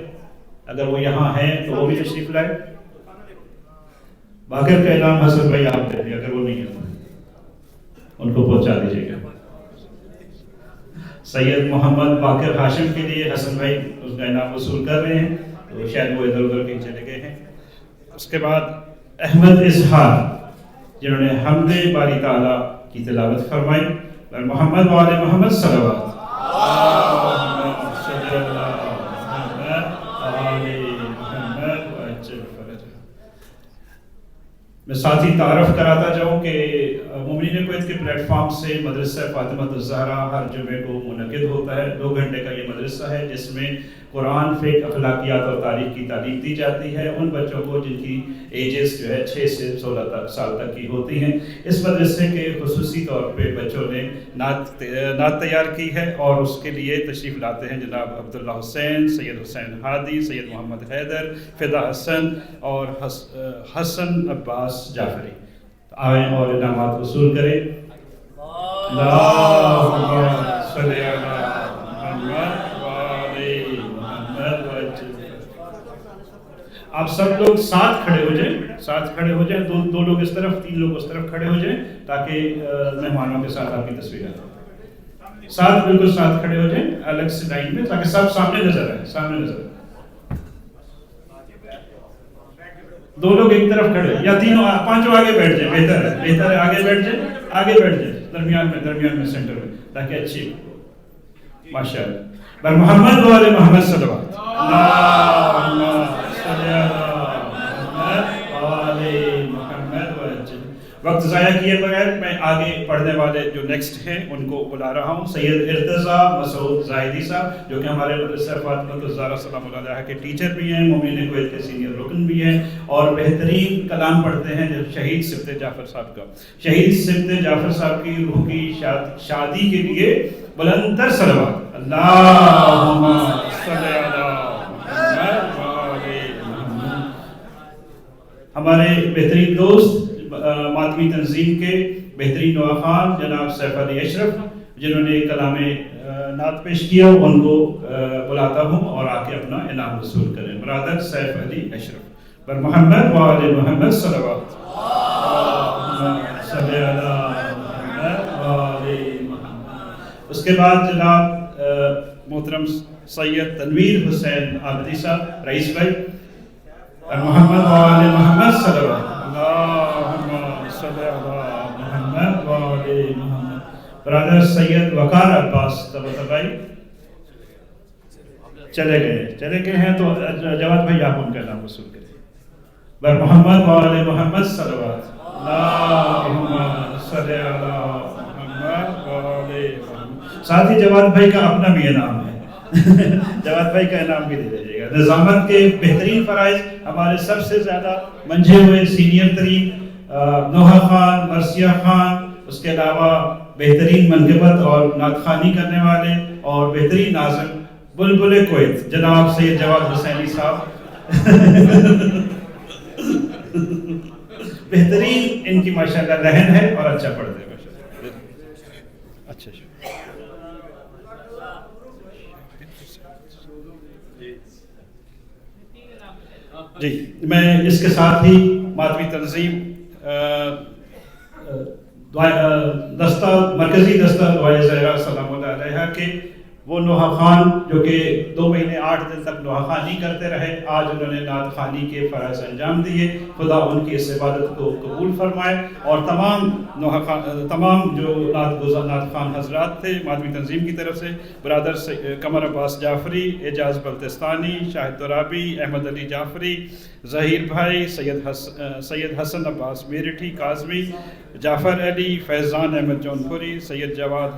اگر وہ یہاں ہیں تو وہ بھی تشریف لائے. باقر کا انعام حسن بھائی آپ دے دیں اگر وہ نہیں ہے ان کو پہنچا دیجیے گا. سید محمد باقر ہاشم کے لیے حسن بھائی اس کا انعام وصول کر رہے ہیں تو شاید وہ ادھر ادھر کہیں چلے گئے ہیں. اس کے بعد احمد اظہار جنہوں نے حمد باری تعالیٰ کی تلاوت فرمائی. محمد وآل محمد صلوات. میں ساتھ ساتھ ہی تعارف کراتا جاؤں کہ مومنین کویت کے پلیٹ فارم سے مدرسہ فاطمہ الزہرا ہر جمعے کو منعقد ہوتا ہے. 2 گھنٹے کا یہ مدرسہ ہے جس میں قرآن، فقہ، اخلاقیات اور تاریخ کی تعلیم دی جاتی ہے ان بچوں کو جن کی ایجز جو ہے 6 سے 16 سال تک کی ہوتی ہیں. اس مدرسے کے خصوصی طور پہ بچوں نے نعت تیار کی ہے اور اس کے لیے تشریف لاتے ہیں جناب عبداللہ حسین، سید حسین ہادی، سید محمد حیدر، فدا حسن اور حسن عباس جعفری. آئیں اور انعامات وصول کریں. اللہم صلی علی محمد وآل محمد. آپ سب لوگ ساتھ کھڑے ہو جائیں. دو لوگ اس طرف، 3 لوگ اس طرف کھڑے ہو جائیں تاکہ مہمانوں کے ساتھ آپ کی تصویر آئے. ساتھ بالکل ساتھ کھڑے ہو جائیں الگ سے لائن میں تاکہ سب سامنے نظر آئے. 2 لوگ ایک طرف کھڑے یا 5 آگے بیٹھ جائیں. بہتر ہے آگے بیٹھ جائیں درمیان میں سینٹر میں تاکہ اچھی ماشاءاللہ. بر محمد و آل محمد صلوات. اللہم صلی علی محمد و آل محمد. وقت ضائع کیے بغیر میں آگے پڑھنے والے جو نیکسٹ ہیں ان کو بلا رہا ہوں. سید ارتضیٰ مسعود زاہدی صاحب جو کہ ہمارے مدرسہ فاطمہ الزہرا سلام اللہ علیہا کے ٹیچر بھی ہیں، مومنین کویت کے سینئر رکن بھی ہیں اور بہترین کلام پڑھتے ہیں شہید سبط جعفر صاحب کا. شہید سبط جعفر صاحب کی روح کی شادی کے لیے بلند تر صلوات. اللہم صلی علی محمد و آل محمد. ہمارے بہترین دوست ماتمی تنظیم کے بہترین نواخوان جناب سیف علی اشرف جنہوں نے کلام نعت پیش کیا ان کو بلاتا ہوں اور آ کے اپنا انعام وصول کریں. برادر سیف علی اشرف. بر محمد و آل محمد صلوات. اللہم صلی علی محمد و آل محمد. اس کے بعد جناب محترم سید تنویر حسین عابدی صاحب رئیس بھائی. بر محمد و آل محمد صلوات. اللہم صلی علی محمد و آل محمد. برادر سید وقار عباس طباطبائی چلے گئے ہیں تو جواد بھائی آپ ان کا نام وصول کریں. بر محمد و آل محمد صلوات. اللہم صلی علی محمد و آل محمد. ساتھ ہی جواد بھائی کا اپنا بھی انعام ہے. جواد بھائی کا انعام بھی دے دیجیے گا. نظامت کے بہترین فرائض ہمارے سب سے زیادہ منجھے ہوئے سینئر ترین نوحہ خان، مرثیہ خان، اس کے علاوہ بہترین منقبت اور نعت خوانی کرنے والے اور بہترین ناظم بلبل کویت جناب سید جواد حسینی صاحب. بہترین ان کی ماشاءاللہ رہن ہے اور اچھا پڑھتے ہیں ماشاءاللہ. اچھا جی. میں اس کے ساتھ ہی ماتمی تنظیم مرکزی دستہ دعائے زہرا سلام اللہ علیہا کے وہ نوحہ خان جو کہ 2 مہینے 8 دن تک نوحہ خوانی کرتے رہے، آج انہوں نے نعت خوانی کے فرائض انجام دیے. خدا ان کی اس عبادت کو قبول فرمائے اور تمام جو نعت خوان حضرات تھے ماتمی تنظیم کی طرف سے برادر قمر عباس جعفری، اعجاز بلتستانی، شاہد ترابی، احمد علی جعفری، ظہیر بھائی، سید حسن عباس میرٹھی کاظمی، جعفر علی، فیضان احمد جونپوری، سید جواد،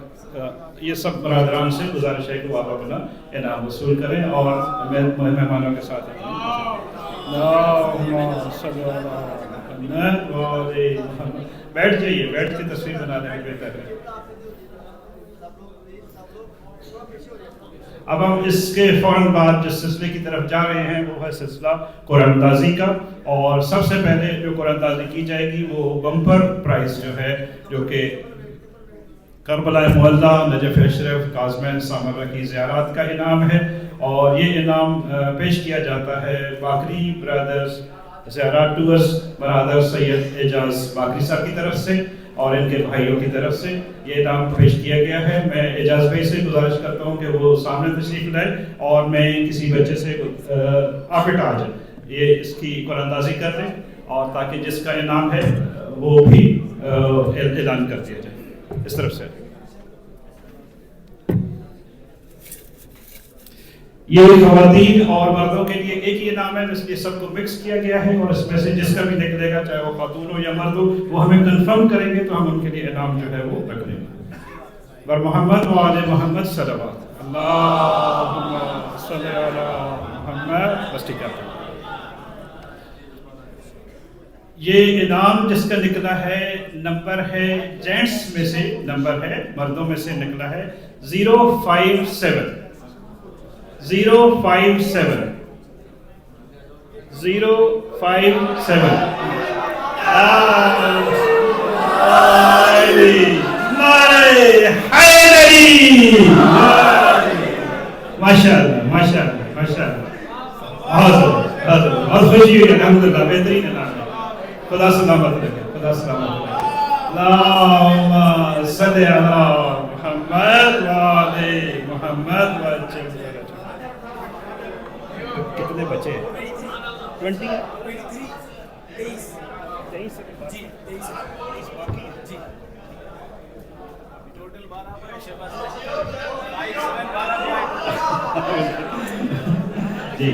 یہ سب برادران سے گزارش ہے کہ آپ اپنا انعام وصول کریں اور مہمانوں کے ساتھ بیٹھ جائیے. بیٹھ کے تصویر بنانے میں بہتر ہے. اب ہم اس کے فوراً بعد جس سلسلے کی طرف جا رہے ہیں وہ ہے سلسلہ قرآن اندازی کا. اور سب سے پہلے جو قرآن اندازی کی جائے گی وہ بمپر پرائز جو ہے جو کہ کربلا معلیٰ، نجف اشرف، کاظمین سامرہ کی زیارات کا انعام ہے. اور یہ انعام پیش کیا جاتا ہے باقری برادرز زیارات ٹورز برادر سید اعجاز باقری صاحب کی طرف سے اور ان کے بھائیوں کی طرف سے یہ انعام پیش کیا گیا ہے. میں اعجاز بھائی سے گزارش کرتا ہوں کہ وہ سامنے تشریف لائے اور میں کسی بچے سے آپ اٹھا جائیں یہ اس کی قرآن اندازی کر دیں اور تاکہ جس کا انعام ہے وہ بھی اعلان کر دیا جائے. اس طرف سے یہ خواتین اور مردوں کے لیے ایک ہی انعام ہے، اس لیے سب کو مکس کیا گیا ہے، اور اس میں سے جس کا بھی نکلے گا چاہے وہ خاتون ہو یا مرد ہو وہ ہمیں کنفرم کریں گے تو ہم ان کے لیے انعام جو ہے وہ رکھ لیں گے۔ بر محمد و آل محمد صلوات اللہم صلی علی محمد۔ بس ٹھیک ہے، یہ انعام جس کا نکلا ہے نمبر ہے جینٹس میں سے نمبر ہے، مردوں میں سے نکلا ہے 057 057 057۔ ماشاء اللہ ماشاء اللہ ماشاء اللہ، بہت خوشی ہوئی، الحمدللہ، بہترین انعام ہے۔ خدا سلامت رکھے، خدا سلامت رکھے۔ اللہم صلی علی محمد و آل محمد وجل۔ کتنے بچے ہیں؟ 20 جی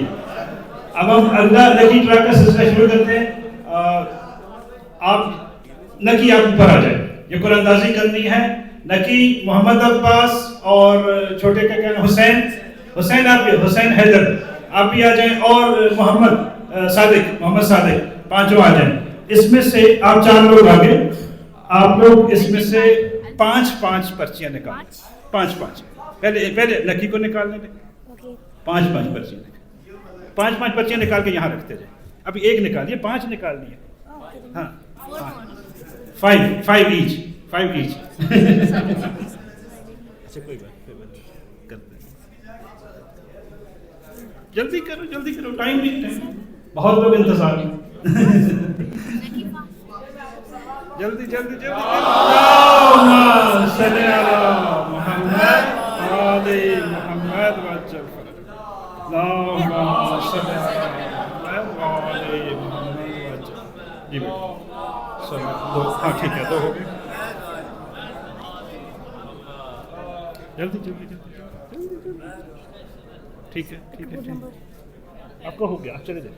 اب ہم اللہ لکی ٹرا کا سلسلہ شروع کرتے ہیں۔ آپ نکی آپ اوپر آ جائیں، یہ قرآن اندازی کرنی ہے۔ نکی محمد عباس اور چھوٹے کا کیا حسین، آپ بھی حسین حیدر آپ بھی آ جائیں، اور محمد صادق، پانچوں آ جائیں۔ اس میں سے آپ 4 لوگ آگے، آپ لوگ اس میں سے 5 پرچیاں نکالیں، 5 پہلے نکی کو نکالنے دیں، 5 پرچیاں نکالیں، 5 پرچیاں نکال کے یہاں رکھتے جائیں۔ ابھی ایک نکالیے، 5 نکالنی ہے، ہاں 5 ایچ۔ اچھا کوئی بات کرتے ہیں، جلدی کرو، ٹائم نہیں، بہت لوگ انتظار میں، جلدی اللہم صلی علی محمد آل محمد وجل فرج، اللہم صلی علی محمد آل محمد وجل۔ جی بیٹا ہاں ٹھیک ہے، 2 ہو گئے، جلدی ٹھیک ہے، آپ کا ہو گیا، آپ چلے جائیں۔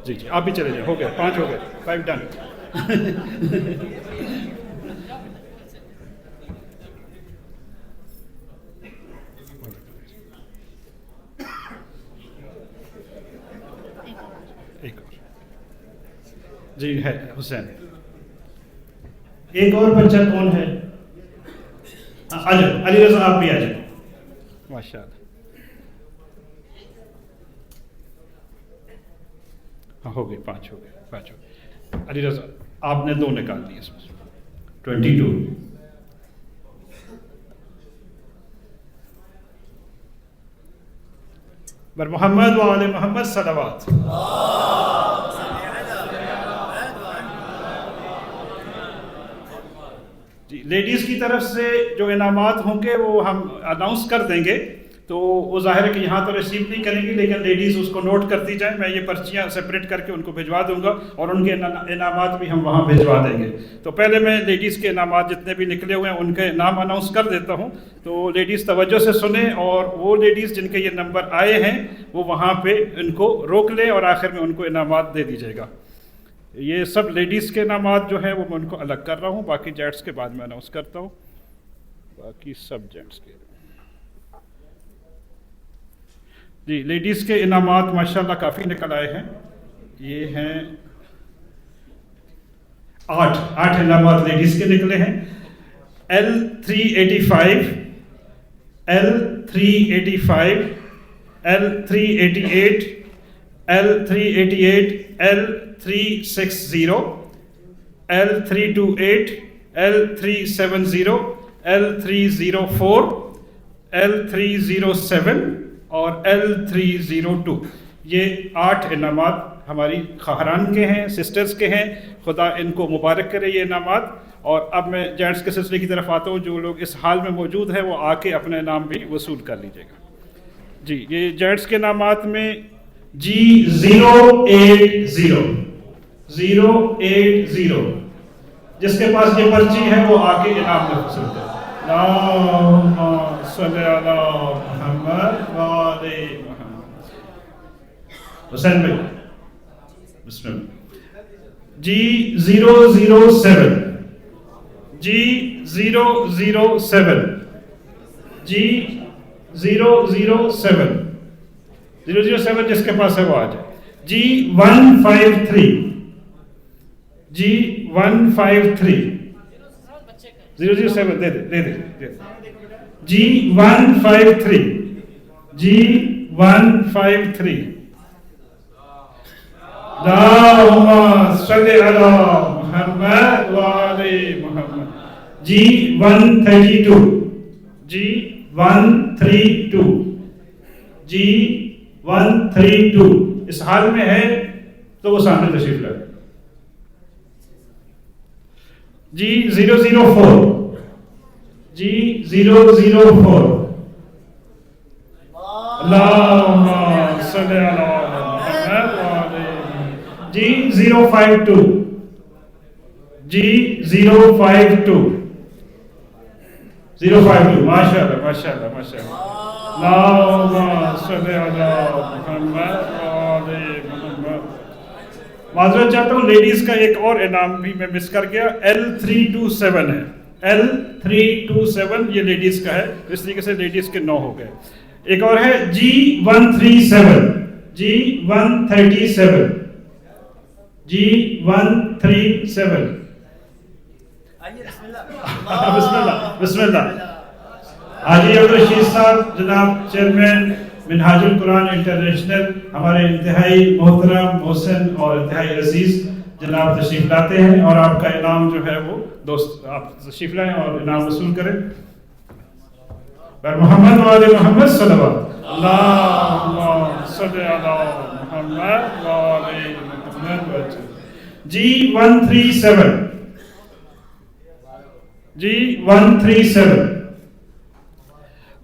جی آپ بھی چلے جائیں، ہو گیا، 5 ہو گئے، 5 ڈن۔ ایک اور جی ہے حسین، ایک اور بچہ کون ہے؟ آ جاؤ علی رضا، آپ بھی آ جائیں، ماشاء اللہ۔ ہاں ہو گئے، 5 ہو گئے۔ علی رضا آپ نے 2 نکال دیے اس میں، 22۔ بر محمد و آل محمد صلوات۔ جی لیڈیز کی طرف سے جو انعامات ہوں گے وہ ہم اناؤنس کر دیں گے، تو وہ ظاہر ہے کہ یہاں تو ریسیو نہیں کریں گی، لیکن لیڈیز اس کو نوٹ کرتی جائیں، میں یہ پرچیاں سپریٹ کر کے ان کو بھجوا دوں گا، اور ان کے انعامات بھی ہم وہاں بھجوا دیں گے۔ تو پہلے میں لیڈیز کے انعامات جتنے بھی نکلے ہوئے ہیں ان کے نام اناؤنس کر دیتا ہوں، تو لیڈیز توجہ سے سنیں، اور وہ لیڈیز جن کے یہ نمبر آئے ہیں وہ وہاں پہ ان کو روک لیں، اور آخر میں ان کو انعامات دے دیجیے گا۔ یہ سب لیڈیز کے انعامات جو ہیں وہ میں ان کو الگ کر رہا ہوں، باقی جینٹس کے بعد میں اناؤنس کرتا ہوں، باقی سب جینٹس کے۔ جی لیڈیز کے انعامات ماشاءاللہ کافی نکل آئے ہیں، یہ ہیں 8 انعامات لیڈیز کے نکلے ہیں۔ L385 L385 L388 L388 L360 L328 L370 L304 L307 اور L302۔ یہ 8 انعامات ہماری خواہران کے ہیں، سسٹرز کے ہیں، خدا ان کو مبارک کرے یہ انعامات۔ اور اب میں جینٹس کے سلسلے کی طرف آتا ہوں، جو لوگ اس حال میں موجود ہیں وہ آ کے اپنا انعام بھی وصول کر لیجیے گا۔ جی یہ جینٹس کے انعامات میں G080 جس کے پاس یہ پرچی ہے وہ آ کے انعام میں وصول کرے۔ اللهم صل على محمد وآل محمد. حسین بھائی بسم اللہ. G007 G007 G007 007 جس کے پاس ہے وہ آ جائے. G153 G153 007 دے دے. G153 G153 اللہم صلی علی محمد وآل محمد. G132 G132 G132 اس حال میں ہے تو وہ سامنے تشریف لائے. G004 G004 اللہم صلی علی محمد وآل محمد. G052 G052 ماشاءاللہ ماشاءاللہ ماشاءاللہ. اللہم صلی علی محمد وآل محمد. معذرت چاہتا ہوں لیڈیز کا ایک اور انعام بھی میں مس کر گیا. L327 ہے L327 یہ لیڈیز کا ہے. اس طریقے سے لیڈیز کے 9 ہو گئے. ایک اور ہے G137 G137 G137 بسم اللہ. حاجی عبدالرشید صاحب جناب چیئرمین منہاج القرآن انٹرنیشنل ہمارے انتہائی محترم محسن اور انتہائی عزیز جناب تشریف لاتے ہیں اور آپ کا انعام جو ہے وہ دوست آپ تشریف لائیں اور انعام وصول کریں. محمد وآل محمد صلوات. اللہم صلی علی محمد وآل محمد. G137 G137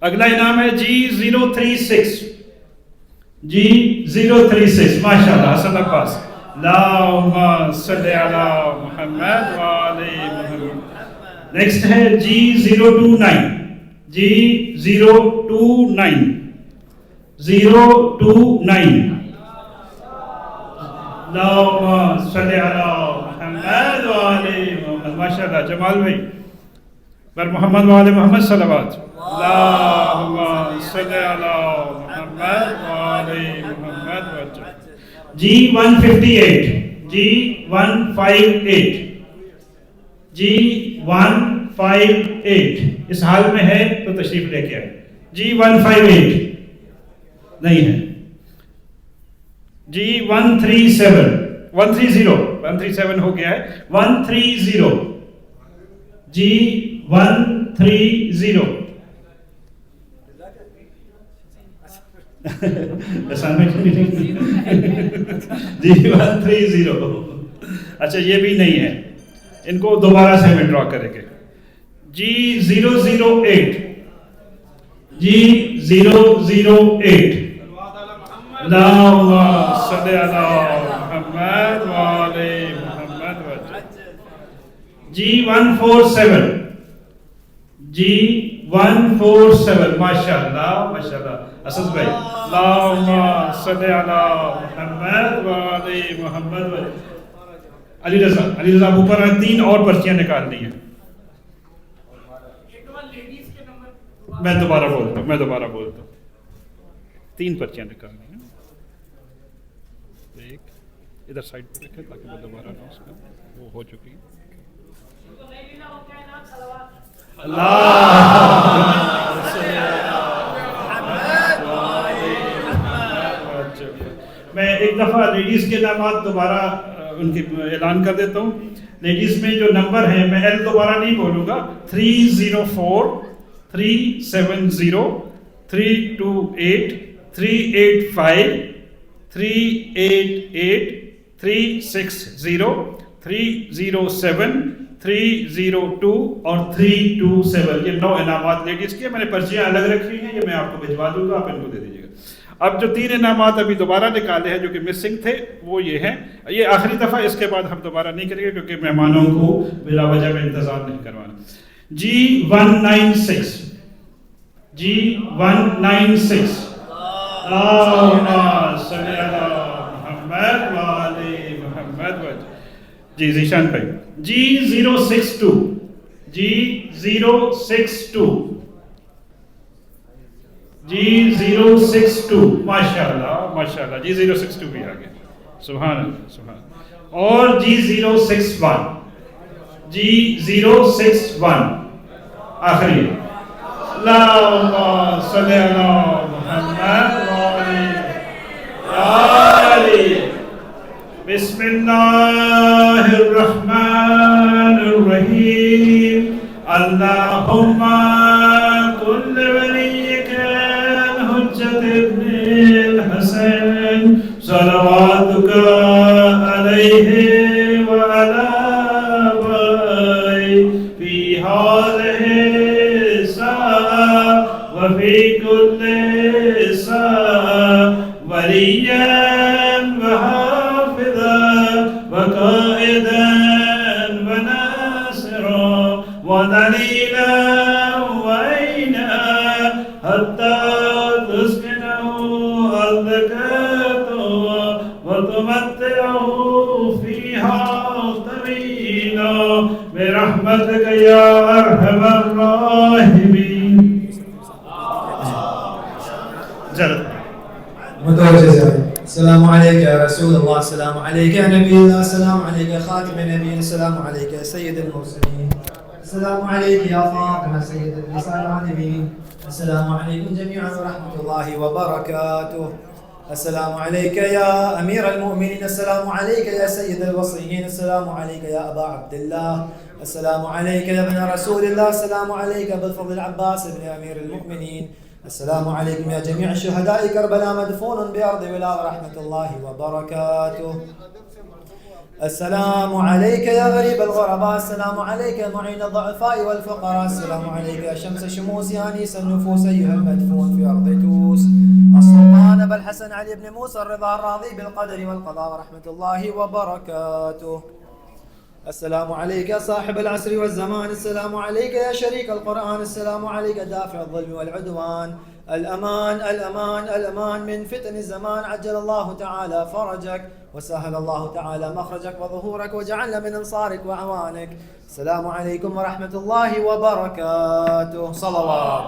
اگلا انعام ہے G036 G036 ماشاءاللہ حسن عباس. اللہم صلی علی محمد وآل محمد. نیکسٹ ہے G029 G029 029 اللہم صلی علی محمد وآل محمد. ماشاءاللہ جمال بھائی بر محمد وآل محمد صلوات. اللہم صلی علی محمد وآل محمد. G158 G158 G158 اس حال میں ہے تو تشریف لے کے آئے. G158 نہیں ہے. G137 130 ہو گیا ہے. 130 G130 G130 اچھا یہ بھی نہیں ہے. ان کو دوبارہ سے ہمیں ڈرا کریں گے. G008 G008 اللہم صلی علی محمد وآل محمد. G147 G147 ماشاءاللہ ماشاءاللہ. اسد بھائی اللہم صلی علی محمد وآل محمد. علی رضا اوپر ہیں. 3 اور پرچیاں نکالنی ہیں. میں دوبارہ بولتا ہوں 3 پرچیاں نکالنی ہیں. ایک ادھر سائڈ پہ رکھیں تاکہ میں دوبارہ اناؤنس کروں. وہ ہو چکی ہے. میں ایک دفعہ لیڈیز کے انعامات دوبارہ ان کی اعلان کر دیتا ہوں. لیڈیز میں جو نمبر ہیں میں ایل دوبارہ نہیں بولوں گا. 304 370 328 385 388 360 307 302 اور 327 یہ 9 انعامات لیڈیز کے. میں نے پرچیاں الگ رکھی ہیں. یہ میں آپ کو بھجوا دوں گا. آپ ان کو دے دیجیے گا. اب جو 3 انعامات ابھی دوبارہ نکالے ہیں جو کہ مسنگ تھے وہ یہ ہیں. یہ آخری دفعہ. اس کے بعد ہم دوبارہ نہیں کریں گے کیونکہ مہمانوں کو بلا وجہ میں انتظار نہیں کروانا. G196. G196. اللهم صل علی محمد وعلی محمد. جی ذیشان بھائی. G062. G062. G062. ماشاءاللہ ماشاءاللہ. G062 بھی آ گیا. سبحان اللہ سبحان اللہ. اور G061. G061 آخری. اللهم صل علی محمد وعلی آلہ. بسم اللہ الرحمن الرحیم. اللهم كل وليك الحجة ابن الحسن صلواتك عليه وعلى آبائه في هذه الساعة وفي كل ساعة وليا وحافظا وقائدا وناصرا ودليلا وعينا حتى تسكنه أرضك وتمتعه فيها طويلا برحمتك يا أرحم الراحمين. السلام عليك يا رسول الله، السلام عليك يا نبي الله، السلام عليك يا خاتم النبيين، السلام عليك يا سيد المرسلين، السلام عليك يا فاطمة سيد النساء العالمين، السلام عليكم جميعا ورحمة الله وبركاته. السلام عليك يا أمير المؤمنين، السلام عليك يا سيد الوصيين، السلام عليك يا أبا عبد الله، السلام عليك يا ابن رسول الله، السلام عليك بالفضل العباس ابن أمير المؤمنين، السلام عليكم يا جميع الشهداء كربلاء مدفون بأرض ولاء رحمة الله وبركاته. السلام عليك يا غريب الغرباء، السلام عليك يا معين الضعفاء والفقراء، السلام عليك يا شمس شموس يا أنيس النفوس أيها المدفون في أرض توس. السلطان أبا الحسن علي بن موسى الرضا الراضي بالقدر والقضاء ورحمة الله وبركاته. السلام عليك يا صاحب العصر والزمان، السلام عليك يا شريك القرآن، السلام عليك دافع الظلم والعدوان. الأمان الأمان الأمان من فتن الزمان، عجل الله تعالى فرجك وسهل الله تعالى مخرجك وظهورك وجعلنا من أنصارك وعوانك. السلام عليكم ورحمة الله وبركاته. صلوات.